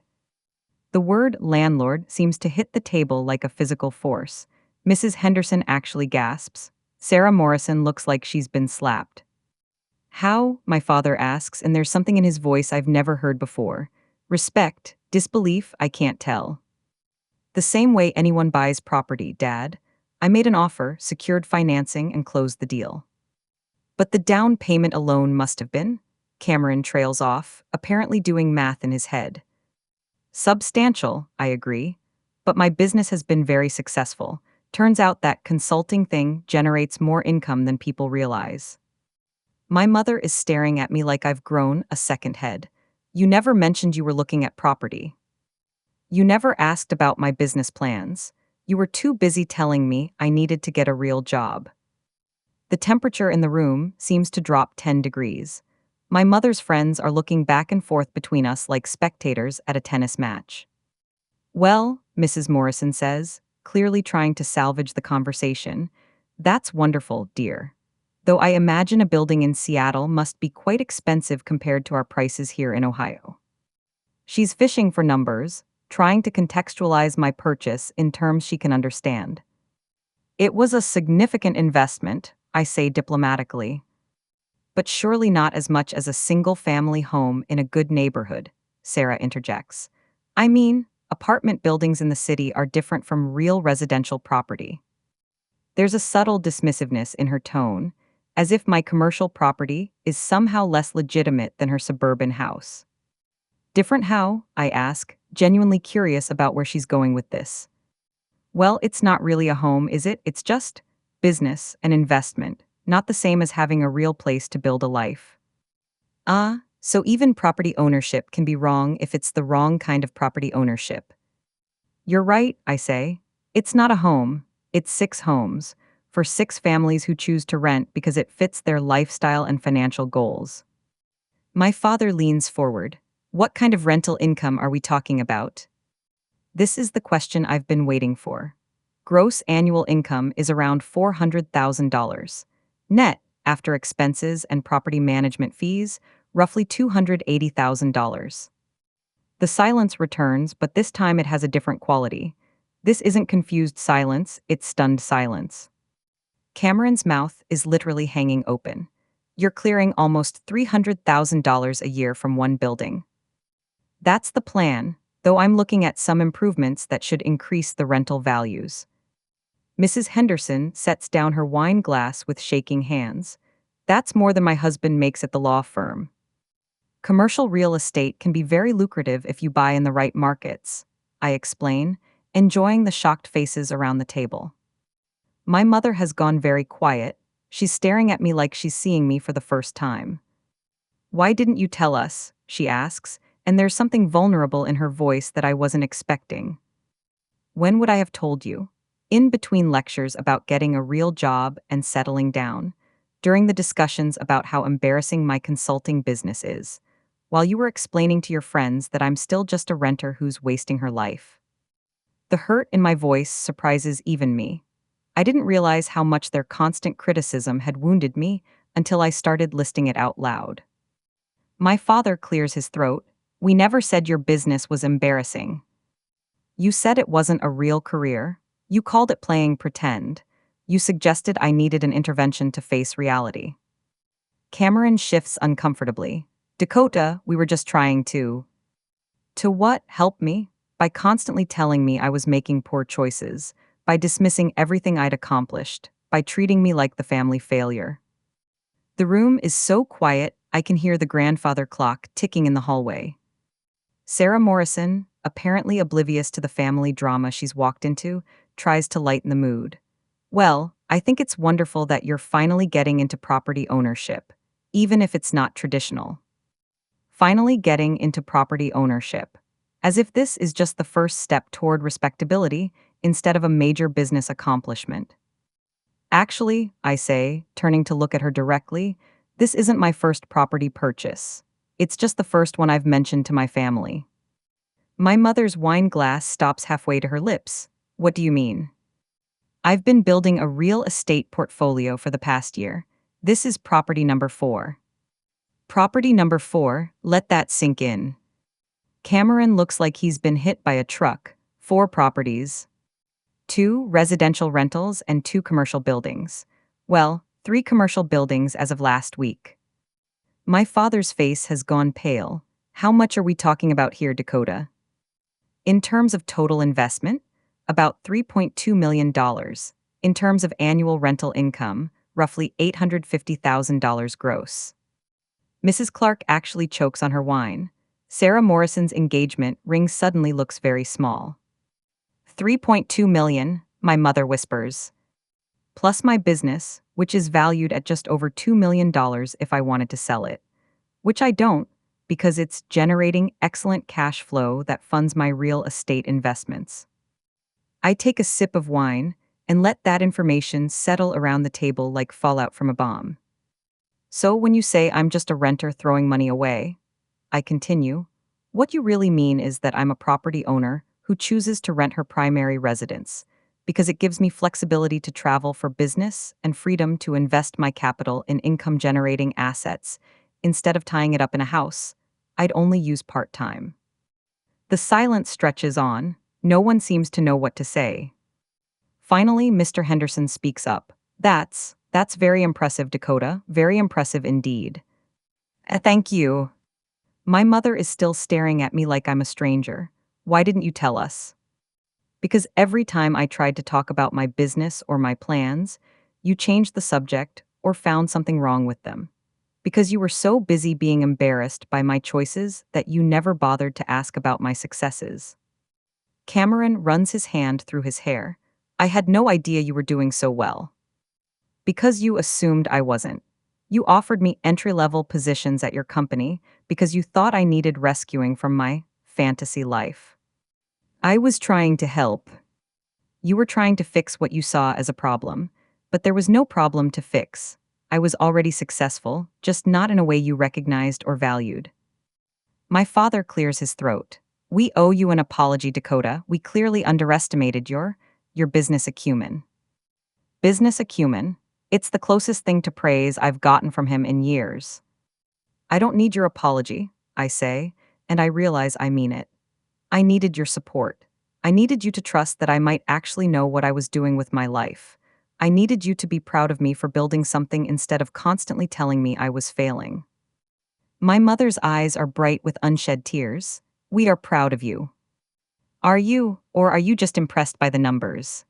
The word landlord seems to hit the table like a physical force. Mrs. Henderson actually gasps. Sarah Morrison looks like she's been slapped. "How?" my father asks, and there's something in his voice I've never heard before. Respect, disbelief, I can't tell. "The same way anyone buys property, Dad. I made an offer, secured financing, and closed the deal." "But the down payment alone must have been?" Cameron trails off, apparently doing math in his head. "Substantial," I agree. "But my business has been very successful. Turns out that consulting thing generates more income than people realize." My mother is staring at me like I've grown a second head. "You never mentioned you were looking at property. You never asked about my business plans. You were too busy telling me I needed to get a real job." The temperature in the room seems to drop 10 degrees. My mother's friends are looking back and forth between us like spectators at a tennis match. "Well," Mrs. Morrison says, clearly trying to salvage the conversation, "that's wonderful, dear. Though I imagine a building in Seattle must be quite expensive compared to our prices here in Ohio." She's fishing for numbers, trying to contextualize my purchase in terms she can understand. "It was a significant investment," I say diplomatically. "But surely not as much as a single-family home in a good neighborhood," Sarah interjects. "I mean, apartment buildings in the city are different from real residential property." There's a subtle dismissiveness in her tone, as if my commercial property is somehow less legitimate than her suburban house. "Different how?" I ask, genuinely curious about where she's going with this. "Well, it's not really a home, is it? It's just business, an investment, not the same as having a real place to build a life." "Ah, so even property ownership can be wrong if it's the wrong kind of property ownership." "You're right," I say. "It's not a home, it's 6 homes, for 6 families who choose to rent because it fits their lifestyle and financial goals." My father leans forward. "What kind of rental income are we talking about?" This is the question I've been waiting for. Gross annual income is around $400,000. Net, after expenses and property management fees, roughly $280,000. The silence returns, but this time it has a different quality. This isn't confused silence, it's stunned silence. Cameron's mouth is literally hanging open. "You're clearing almost $300,000 a year from one building." "That's the plan, though I'm looking at some improvements that should increase the rental values." Mrs. Henderson sets down her wine glass with shaking hands. That's more than my husband makes at the law firm. Commercial real estate can be very lucrative if you buy in the right markets, I explain, enjoying the shocked faces around the table. My mother has gone very quiet. She's staring at me like she's seeing me for the first time. Why didn't you tell us? She asks, and there's something vulnerable in her voice that I wasn't expecting. When would I have told you? In between lectures about getting a real job and settling down, during the discussions about how embarrassing my consulting business is, while you were explaining to your friends that I'm still just a renter who's wasting her life. The hurt in my voice surprises even me. I didn't realize how much their constant criticism had wounded me until I started listing it out loud. My father clears his throat. We never said your business was embarrassing. You said it wasn't a real career. You called it playing pretend. You suggested I needed an intervention to face reality. Cameron shifts uncomfortably. Dakota, we were just trying to. To what? Help me? By constantly telling me I was making poor choices, by dismissing everything I'd accomplished, by treating me like the family failure. The room is so quiet, I can hear the grandfather clock ticking in the hallway. Sarah Morrison, apparently oblivious to the family drama she's walked into, tries to lighten the mood. Well, I think it's wonderful that you're finally getting into property ownership, even if it's not traditional. Finally getting into property ownership. As if this is just the first step toward respectability instead of a major business accomplishment. Actually, I say, turning to look at her directly, this isn't my first property purchase. It's just the first one I've mentioned to my family. My mother's wine glass stops halfway to her lips. What do you mean? I've been building a real estate portfolio for the past year. This is property number 4. Property number 4, let that sink in. Cameron looks like he's been hit by a truck. 4 properties. 2 residential rentals and 2 commercial buildings. Well, 3 commercial buildings as of last week. My father's face has gone pale. How much are we talking about here, Dakota? In terms of total investment, about $3.2 million. In terms of annual rental income, roughly $850,000 gross. Mrs. Clark actually chokes on her wine. Sarah Morrison's engagement ring suddenly looks very small. $3.2 million, my mother whispers. Plus my business, which is valued at just over $2 million if I wanted to sell it. Which I don't, because it's generating excellent cash flow that funds my real estate investments. I take a sip of wine and let that information settle around the table like fallout from a bomb. So when you say I'm just a renter throwing money away, I continue, what you really mean is that I'm a property owner who chooses to rent her primary residence, because it gives me flexibility to travel for business and freedom to invest my capital in income-generating assets, instead of tying it up in a house I'd only use part-time. The silence stretches on. No one seems to know what to say. Finally, Mr. Henderson speaks up. That's very impressive, Dakota. Very impressive indeed. Thank you. My mother is still staring at me like I'm a stranger. Why didn't you tell us? Because every time I tried to talk about my business or my plans, you changed the subject or found something wrong with them. Because you were so busy being embarrassed by my choices that you never bothered to ask about my successes. Cameron runs his hand through his hair. I had no idea you were doing so well. Because you assumed I wasn't. You offered me entry-level positions at your company because you thought I needed rescuing from my fantasy life. I was trying to help. You were trying to fix what you saw as a problem, but there was no problem to fix. I was already successful, just not in a way you recognized or valued. My father clears his throat. We owe you an apology, Dakota. We clearly underestimated your business acumen. Business acumen? It's the closest thing to praise I've gotten from him in years. I don't need your apology, I say, and I realize I mean it. I needed your support. I needed you to trust that I might actually know what I was doing with my life. I needed you to be proud of me for building something instead of constantly telling me I was failing. My mother's eyes are bright with unshed tears. We are proud of you. Are you, or are you just impressed by the numbers?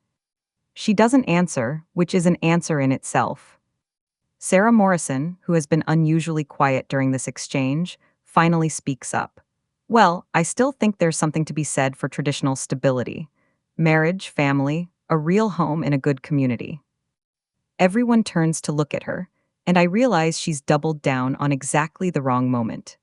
She doesn't answer, which is an answer in itself. Sarah Morrison, who has been unusually quiet during this exchange, finally speaks up. Well, I still think there's something to be said for traditional stability. Marriage, family, a real home in a good community. Everyone turns to look at her, and I realize she's doubled down on exactly the wrong moment.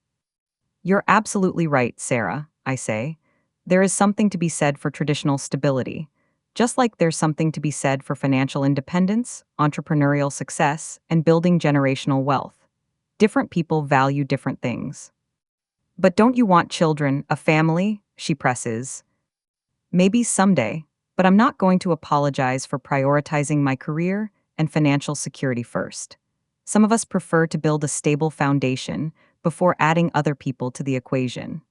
You're absolutely right, Sarah, I say. There is something to be said for traditional stability, just like there's something to be said for financial independence, entrepreneurial success, and building generational wealth. Different people value different things. But don't you want children, a family? She presses. Maybe someday, but I'm not going to apologize for prioritizing my career and financial security first. Some of us prefer to build a stable foundation before adding other people to the equation.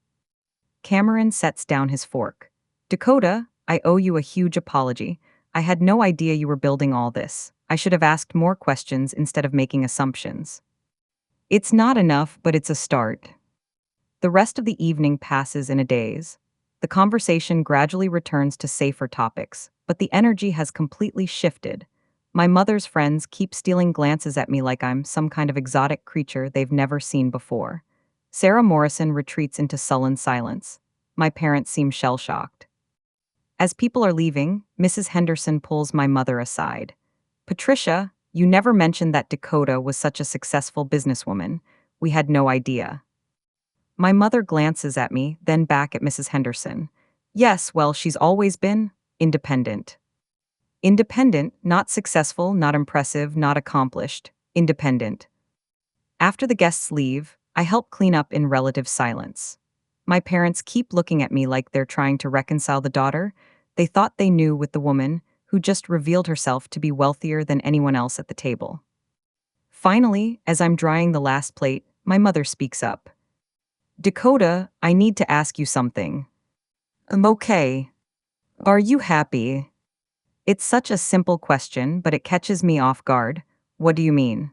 Cameron sets down his fork. Dakota, I owe you a huge apology. I had no idea you were building all this. I should have asked more questions instead of making assumptions. It's not enough, but it's a start. The rest of the evening passes in a daze. The conversation gradually returns to safer topics, but the energy has completely shifted. My mother's friends keep stealing glances at me like I'm some kind of exotic creature they've never seen before. Sarah Morrison retreats into sullen silence. My parents seem shell-shocked. As people are leaving, Mrs. Henderson pulls my mother aside. Patricia, you never mentioned that Dakota was such a successful businesswoman. We had no idea. My mother glances at me, then back at Mrs. Henderson. Yes, well, she's always been independent. Independent, not successful, not impressive, not accomplished. Independent. After the guests leave, I help clean up in relative silence. My parents keep looking at me like they're trying to reconcile the daughter they thought they knew with the woman who just revealed herself to be wealthier than anyone else at the table. Finally, as I'm drying the last plate, my mother speaks up. Dakota, I need to ask you something. I'm okay. Are you happy? It's such a simple question, but it catches me off guard. What do you mean?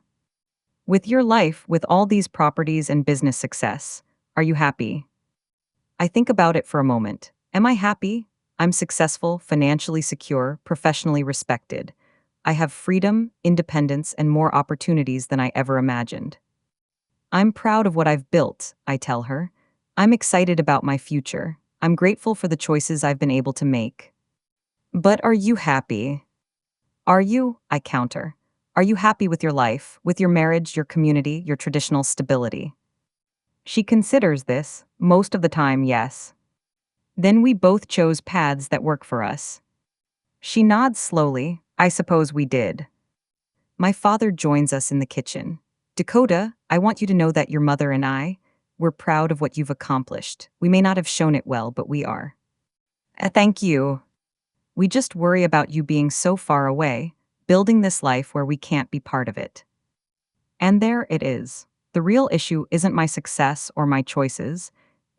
With your life, with all these properties and business success, are you happy? I think about it for a moment. Am I happy? I'm successful, financially secure, professionally respected. I have freedom, independence, and more opportunities than I ever imagined. I'm proud of what I've built, I tell her. I'm excited about my future. I'm grateful for the choices I've been able to make. But are you happy? Are you? I counter. Are you happy with your life, with your marriage, your community, your traditional stability? She considers this, most of the time, yes. Then we both chose paths that work for us. She nods slowly. I suppose we did. My father joins us in the kitchen. Dakota, I want you to know that your mother and we're proud of what you've accomplished. We may not have shown it well, but we are. Thank you. We just worry about you being so far away, building this life where we can't be part of it. And there it is. The real issue isn't my success or my choices.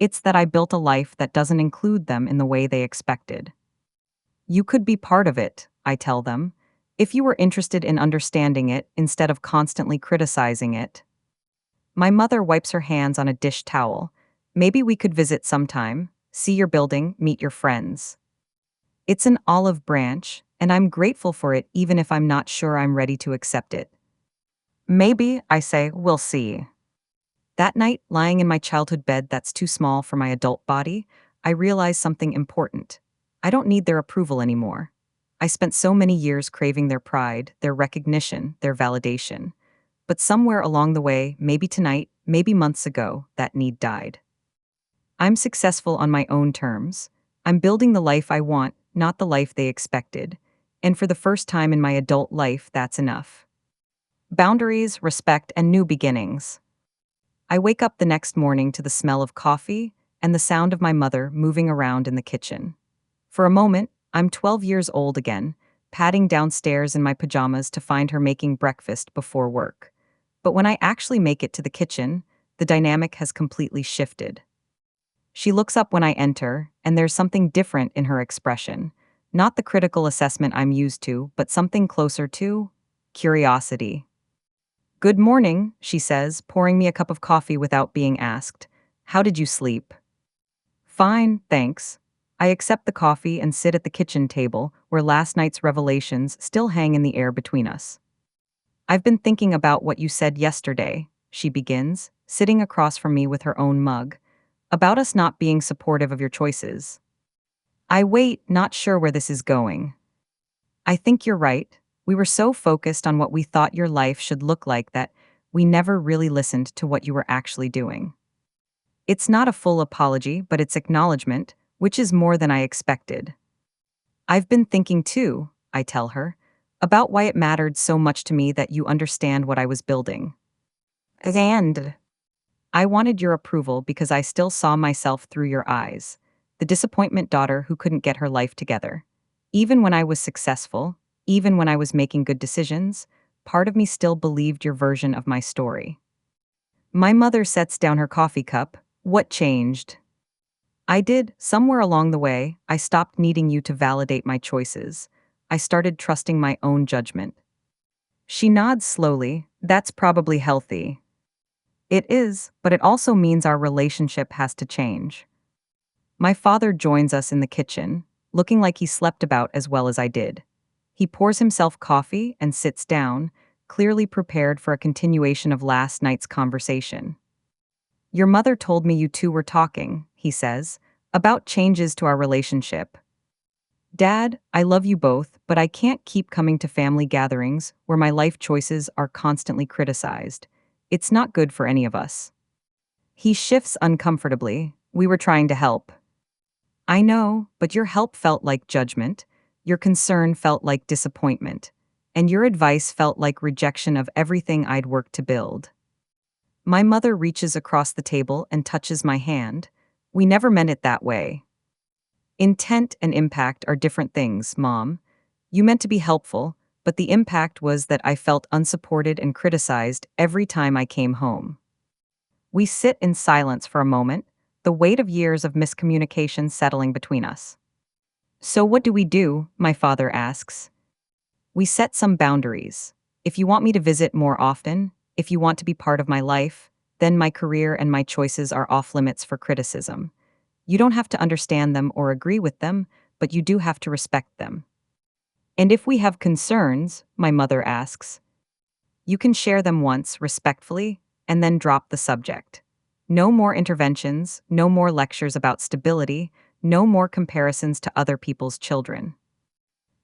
It's that I built a life that doesn't include them in the way they expected. You could be part of it, I tell them, if you were interested in understanding it instead of constantly criticizing it. My mother wipes her hands on a dish towel. Maybe we could visit sometime, see your building, meet your friends. It's an olive branch, and I'm grateful for it even if I'm not sure I'm ready to accept it. Maybe, I say, we'll see. That night, lying in my childhood bed that's too small for my adult body, I realize something important. I don't need their approval anymore. I spent so many years craving their pride, their recognition, their validation. But somewhere along the way, maybe tonight, maybe months ago, that need died. I'm successful on my own terms. I'm building the life I want, not the life they expected. And for the first time in my adult life, that's enough. Boundaries, respect, and new beginnings. I wake up the next morning to the smell of coffee and the sound of my mother moving around in the kitchen. For a moment, I'm 12 years old again, padding downstairs in my pajamas to find her making breakfast before work. But when I actually make it to the kitchen, the dynamic has completely shifted. She looks up when I enter, and there's something different in her expression. Not the critical assessment I'm used to, but something closer to curiosity. Good morning, she says, pouring me a cup of coffee without being asked. How did you sleep? Fine, thanks. I accept the coffee and sit at the kitchen table where last night's revelations still hang in the air between us. I've been thinking about what you said yesterday, she begins, sitting across from me with her own mug, about us not being supportive of your choices. I wait, not sure where this is going. I think you're right. We were so focused on what we thought your life should look like that we never really listened to what you were actually doing. It's not a full apology, but it's acknowledgement, which is more than I expected. I've been thinking too, I tell her, about why it mattered so much to me that you understand what I was building. And I wanted your approval because I still saw myself through your eyes, the disappointment daughter who couldn't get her life together. Even when I was successful, even when I was making good decisions, part of me still believed your version of my story. My mother sets down her coffee cup. What changed? I did. Somewhere along the way, I stopped needing you to validate my choices. I started trusting my own judgment. She nods slowly. That's probably healthy. It is, but it also means our relationship has to change. My father joins us in the kitchen, looking like he slept about as well as I did. He pours himself coffee and sits down, clearly prepared for a continuation of last night's conversation. Your mother told me you two were talking, he says, about changes to our relationship. Dad, I love you both, but I can't keep coming to family gatherings where my life choices are constantly criticized. It's not good for any of us. He shifts uncomfortably. We were trying to help. I know, but your help felt like judgment, your concern felt like disappointment, and your advice felt like rejection of everything I'd worked to build. My mother reaches across the table and touches my hand. We never meant it that way. Intent and impact are different things, Mom. You meant to be helpful, but the impact was that I felt unsupported and criticized every time I came home. We sit in silence for a moment, the weight of years of miscommunication settling between us. So what do we do? My father asks. We set some boundaries. If you want me to visit more often, if you want to be part of my life, then my career and my choices are off limits for criticism. You don't have to understand them or agree with them, but you do have to respect them. And if we have concerns, my mother asks, you can share them once, respectfully, and then drop the subject. No more interventions, no more lectures about stability, no more comparisons to other people's children.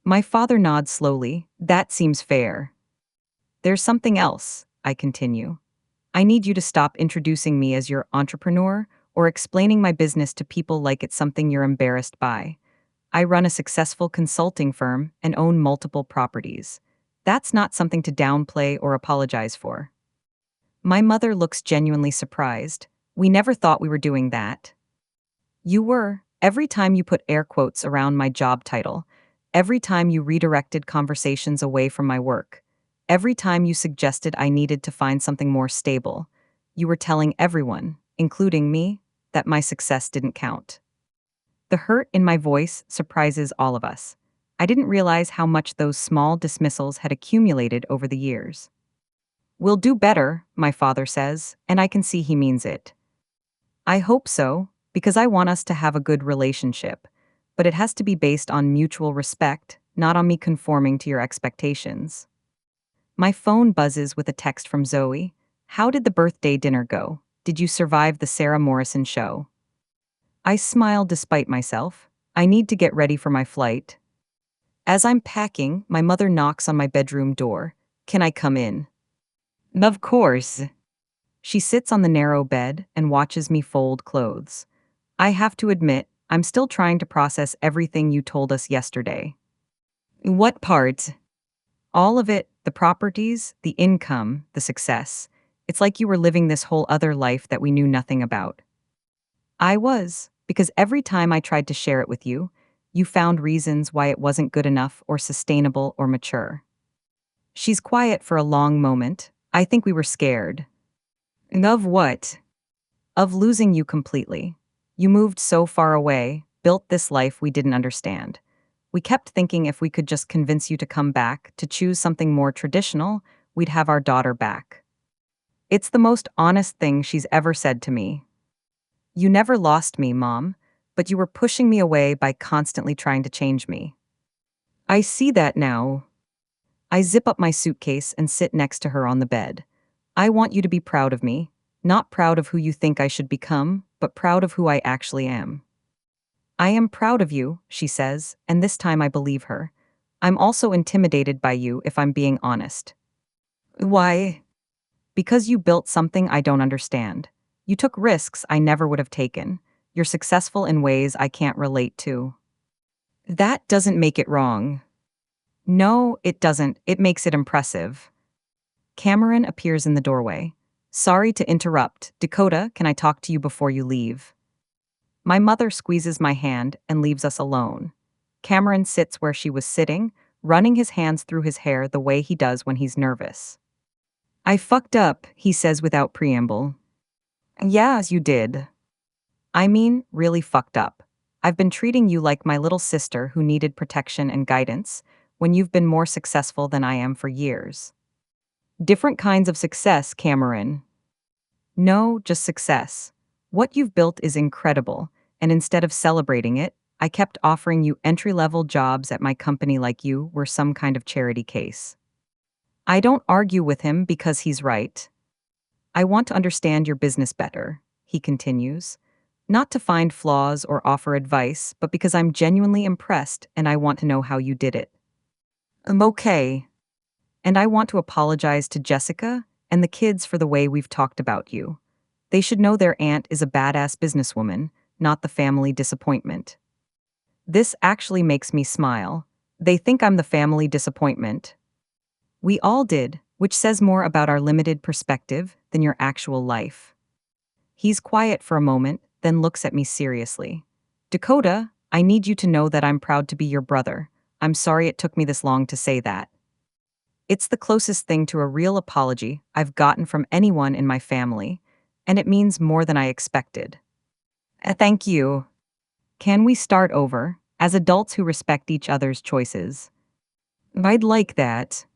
My father nods slowly. That seems fair. There's something else, I continue. I need you to stop introducing me as your entrepreneur or explaining my business to people like it's something you're embarrassed by. I run a successful consulting firm and own multiple properties. That's not something to downplay or apologize for. My mother looks genuinely surprised. We never thought we were doing that. You were, every time you put air quotes around my job title, every time you redirected conversations away from my work, every time you suggested I needed to find something more stable, you were telling everyone, including me, that my success didn't count. The hurt in my voice surprises all of us. I didn't realize how much those small dismissals had accumulated over the years. We'll do better, my father says, and I can see he means it. I hope so, because I want us to have a good relationship, but it has to be based on mutual respect, not on me conforming to your expectations. My phone buzzes with a text from Zoe. How did the birthday dinner go? Did you survive the Sarah Morrison show? I smile despite myself. I need to get ready for my flight. As I'm packing, my mother knocks on my bedroom door. Can I come in? Of course. She sits on the narrow bed and watches me fold clothes. I have to admit, I'm still trying to process everything you told us yesterday. What part? All of it, the properties, the income, the success. It's like you were living this whole other life that we knew nothing about. I was, because every time I tried to share it with you, you found reasons why it wasn't good enough or sustainable or mature. She's quiet for a long moment. I think we were scared. And of what? Of losing you completely. You moved so far away, built this life we didn't understand. We kept thinking if we could just convince you to come back, to choose something more traditional, we'd have our daughter back. It's the most honest thing she's ever said to me. You never lost me, Mom, but you were pushing me away by constantly trying to change me. I see that now. I zip up my suitcase and sit next to her on the bed. I want you to be proud of me, not proud of who you think I should become, but proud of who I actually am. I am proud of you, she says, and this time I believe her. I'm also intimidated by you, if I'm being honest. Why? Because you built something I don't understand. You took risks I never would have taken. You're successful in ways I can't relate to. That doesn't make it wrong. No, it doesn't. It makes it impressive. Cameron appears in the doorway. Sorry to interrupt. Dakota, can I talk to you before you leave? My mother squeezes my hand and leaves us alone. Cameron sits where she was sitting, running his hands through his hair the way he does when he's nervous. I fucked up, he says without preamble. Yes, you did. I mean, really fucked up. I've been treating you like my little sister who needed protection and guidance, when you've been more successful than I am for years. Different kinds of success, Cameron. No, just success. What you've built is incredible, and instead of celebrating it, I kept offering you entry-level jobs at my company like you were some kind of charity case. I don't argue with him because he's right. I want to understand your business better, he continues. Not to find flaws or offer advice, but because I'm genuinely impressed and I want to know how you did it. I'm okay. And I want to apologize to Jessica and the kids for the way we've talked about you. They should know their aunt is a badass businesswoman, not the family disappointment. This actually makes me smile. They think I'm the family disappointment. We all did, which says more about our limited perspective than your actual life. He's quiet for a moment, then looks at me seriously. Dakota, I need you to know that I'm proud to be your brother. I'm sorry it took me this long to say that. It's the closest thing to a real apology I've gotten from anyone in my family, and it means more than I expected. Thank you. Can we start over, as adults who respect each other's choices? I'd like that.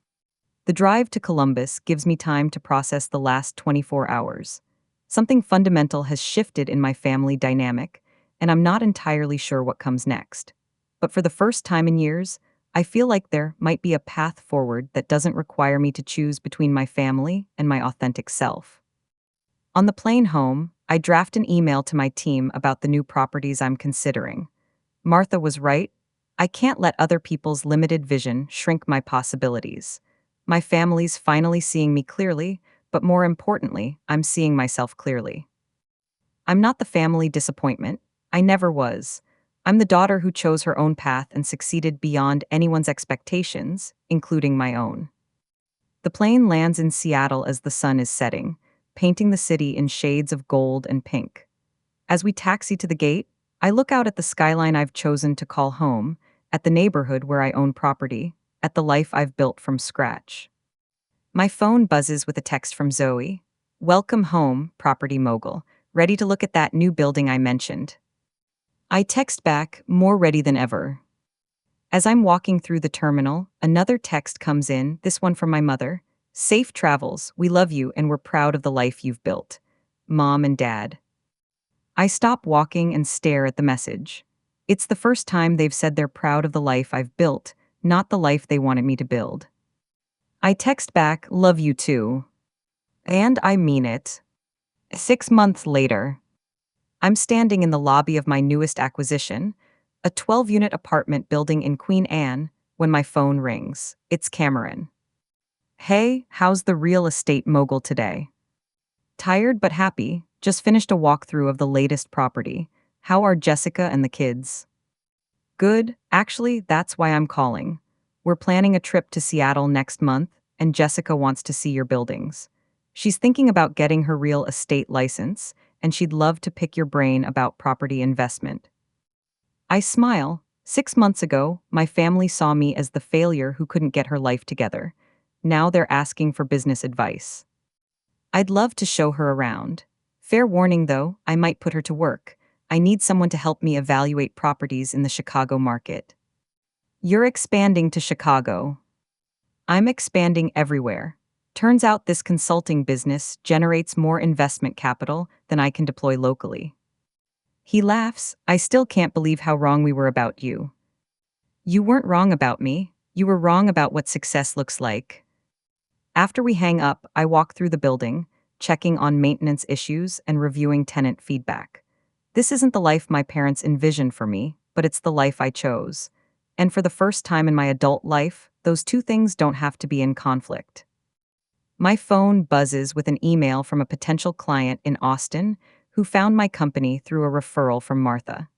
The drive to Columbus gives me time to process the last 24 hours. Something fundamental has shifted in my family dynamic, and I'm not entirely sure what comes next. But for the first time in years, I feel like there might be a path forward that doesn't require me to choose between my family and my authentic self. On the plane home, I draft an email to my team about the new properties I'm considering. Martha was right. I can't let other people's limited vision shrink my possibilities. My family's finally seeing me clearly, but more importantly, I'm seeing myself clearly. I'm not the family disappointment. I never was. I'm the daughter who chose her own path and succeeded beyond anyone's expectations, including my own. The plane lands in Seattle as the sun is setting, painting the city in shades of gold and pink. As we taxi to the gate, I look out at the skyline I've chosen to call home, at the neighborhood where I own property, at the life I've built from scratch. My phone buzzes with a text from Zoe. Welcome home, property mogul. Ready to look at that new building I mentioned. I text back, more ready than ever. As I'm walking through the terminal, another text comes in, this one from my mother. Safe travels, we love you and we're proud of the life you've built. Mom and Dad. I stop walking and stare at the message. It's the first time they've said they're proud of the life I've built, not the life they wanted me to build. I text back, love you too. And I mean it. 6 months later, I'm standing in the lobby of my newest acquisition, a 12-unit apartment building in Queen Anne, when my phone rings. It's Cameron. Hey, how's the real estate mogul today? Tired but happy, just finished a walkthrough of the latest property. How are Jessica and the kids? Good, actually, that's why I'm calling. We're planning a trip to Seattle next month, and Jessica wants to see your buildings. She's thinking about getting her real estate license, and she'd love to pick your brain about property investment. I smile. 6 months ago, my family saw me as the failure who couldn't get her life together. Now they're asking for business advice. I'd love to show her around. Fair warning though, I might put her to work. I need someone to help me evaluate properties in the Chicago market. You're expanding to Chicago. I'm expanding everywhere. Turns out this consulting business generates more investment capital than I can deploy locally. He laughs. I still can't believe how wrong we were about you. You weren't wrong about me. You were wrong about what success looks like. After we hang up, I walk through the building, checking on maintenance issues and reviewing tenant feedback. This isn't the life my parents envisioned for me, but it's the life I chose. And for the first time in my adult life, those two things don't have to be in conflict. My phone buzzes with an email from a potential client in Austin who found my company through a referral from Martha.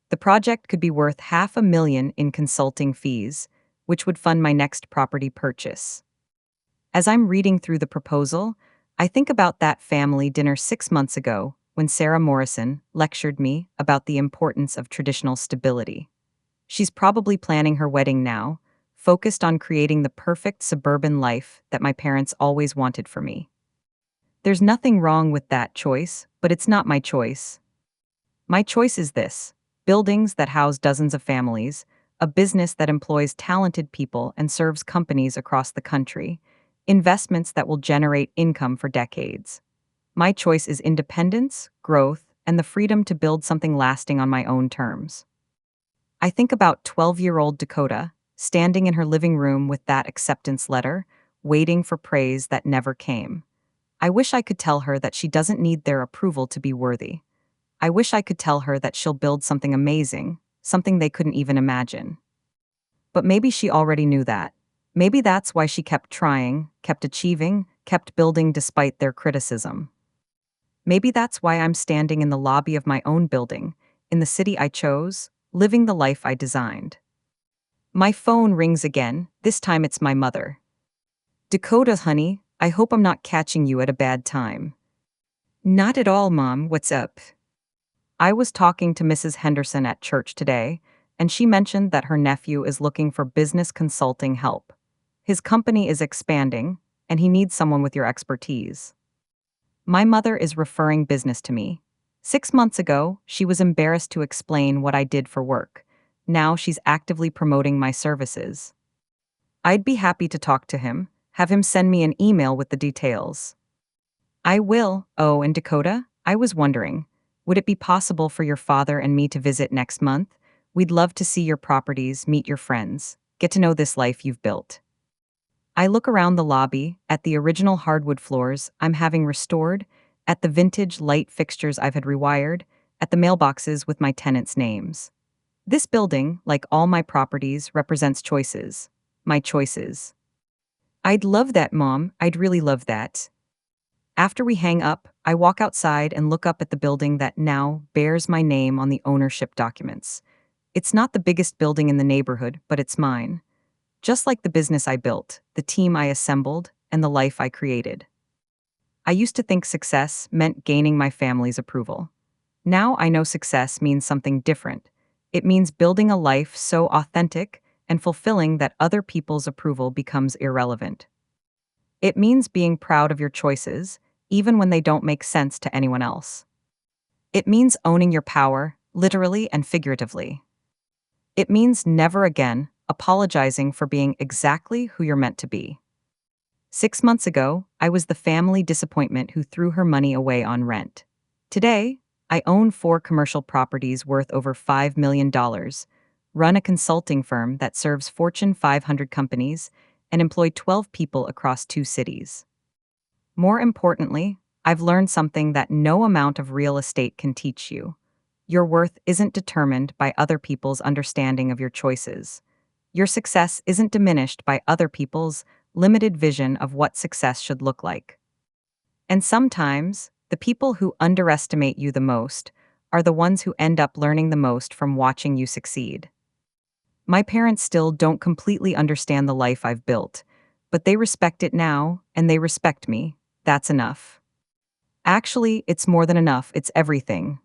The project could be worth $500,000 in consulting fees, which would fund my next property purchase. As I'm reading through the proposal, I think about that family dinner 6 months ago when Sarah Morrison lectured me about the importance of traditional stability. She's probably planning her wedding now, focused on creating the perfect suburban life that my parents always wanted for me. There's nothing wrong with that choice, but it's not my choice. My choice is this: buildings that house dozens of families, a business that employs talented people and serves companies across the country, investments that will generate income for decades. My choice is independence, growth, and the freedom to build something lasting on my own terms. I think about 12-year-old Dakota, standing in her living room with that acceptance letter, waiting for praise that never came. I wish I could tell her that she doesn't need their approval to be worthy. I wish I could tell her that she'll build something amazing, something they couldn't even imagine. But maybe she already knew that. Maybe that's why she kept trying, kept achieving, kept building despite their criticism. Maybe that's why I'm standing in the lobby of my own building, in the city I chose, living the life I designed. My phone rings again, this time it's my mother. Dakota, honey, I hope I'm not catching you at a bad time. Not at all, Mom, what's up? I was talking to Mrs. Henderson at church today, and she mentioned that her nephew is looking for business consulting help. His company is expanding, and he needs someone with your expertise. My mother is referring business to me. 6 months ago, she was embarrassed to explain what I did for work. Now she's actively promoting my services. I'd be happy to talk to him, have him send me an email with the details. I will. Oh, and Dakota, I was wondering, would it be possible for your father and me to visit next month? We'd love to see your properties, meet your friends, get to know this life you've built. I look around the lobby, at the original hardwood floors I'm having restored, at the vintage light fixtures I've had rewired, at the mailboxes with my tenants' names. This building, like all my properties, represents choices. My choices. I'd love that, Mom. I'd really love that. After we hang up, I walk outside and look up at the building that now bears my name on the ownership documents. It's not the biggest building in the neighborhood, but it's mine. Just like the business I built, the team I assembled, and the life I created. I used to think success meant gaining my family's approval. Now I know success means something different. It means building a life so authentic and fulfilling that other people's approval becomes irrelevant. It means being proud of your choices, even when they don't make sense to anyone else. It means owning your power, literally and figuratively. It means never again apologizing for being exactly who you're meant to be. 6 months ago, I was the family disappointment who threw her money away on rent. Today, I own 4 commercial properties worth over $5 million, run a consulting firm that serves Fortune 500 companies, and employ 12 people across 2 cities. More importantly, I've learned something that no amount of real estate can teach you. Your worth isn't determined by other people's understanding of your choices. Your success isn't diminished by other people's limited vision of what success should look like. And sometimes, the people who underestimate you the most are the ones who end up learning the most from watching you succeed. My parents still don't completely understand the life I've built, but they respect it now, and they respect me. That's enough. Actually, it's more than enough, it's everything.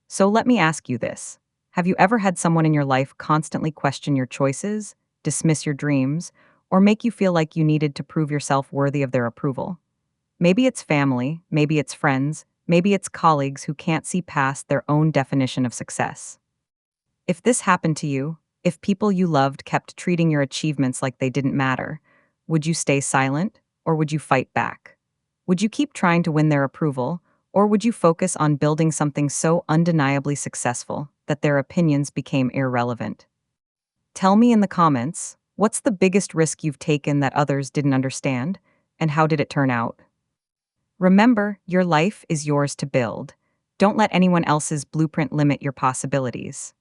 So let me ask you this. Have you ever had someone in your life constantly question your choices, dismiss your dreams, or make you feel like you needed to prove yourself worthy of their approval? Maybe it's family, maybe it's friends, maybe it's colleagues who can't see past their own definition of success. If this happened to you, if people you loved kept treating your achievements like they didn't matter, would you stay silent, or would you fight back? Would you keep trying to win their approval, Or would you focus on building something so undeniably successful that their opinions became irrelevant? Tell me in the comments, what's the biggest risk you've taken that others didn't understand, and how did it turn out? Remember, your life is yours to build. Don't let anyone else's blueprint limit your possibilities.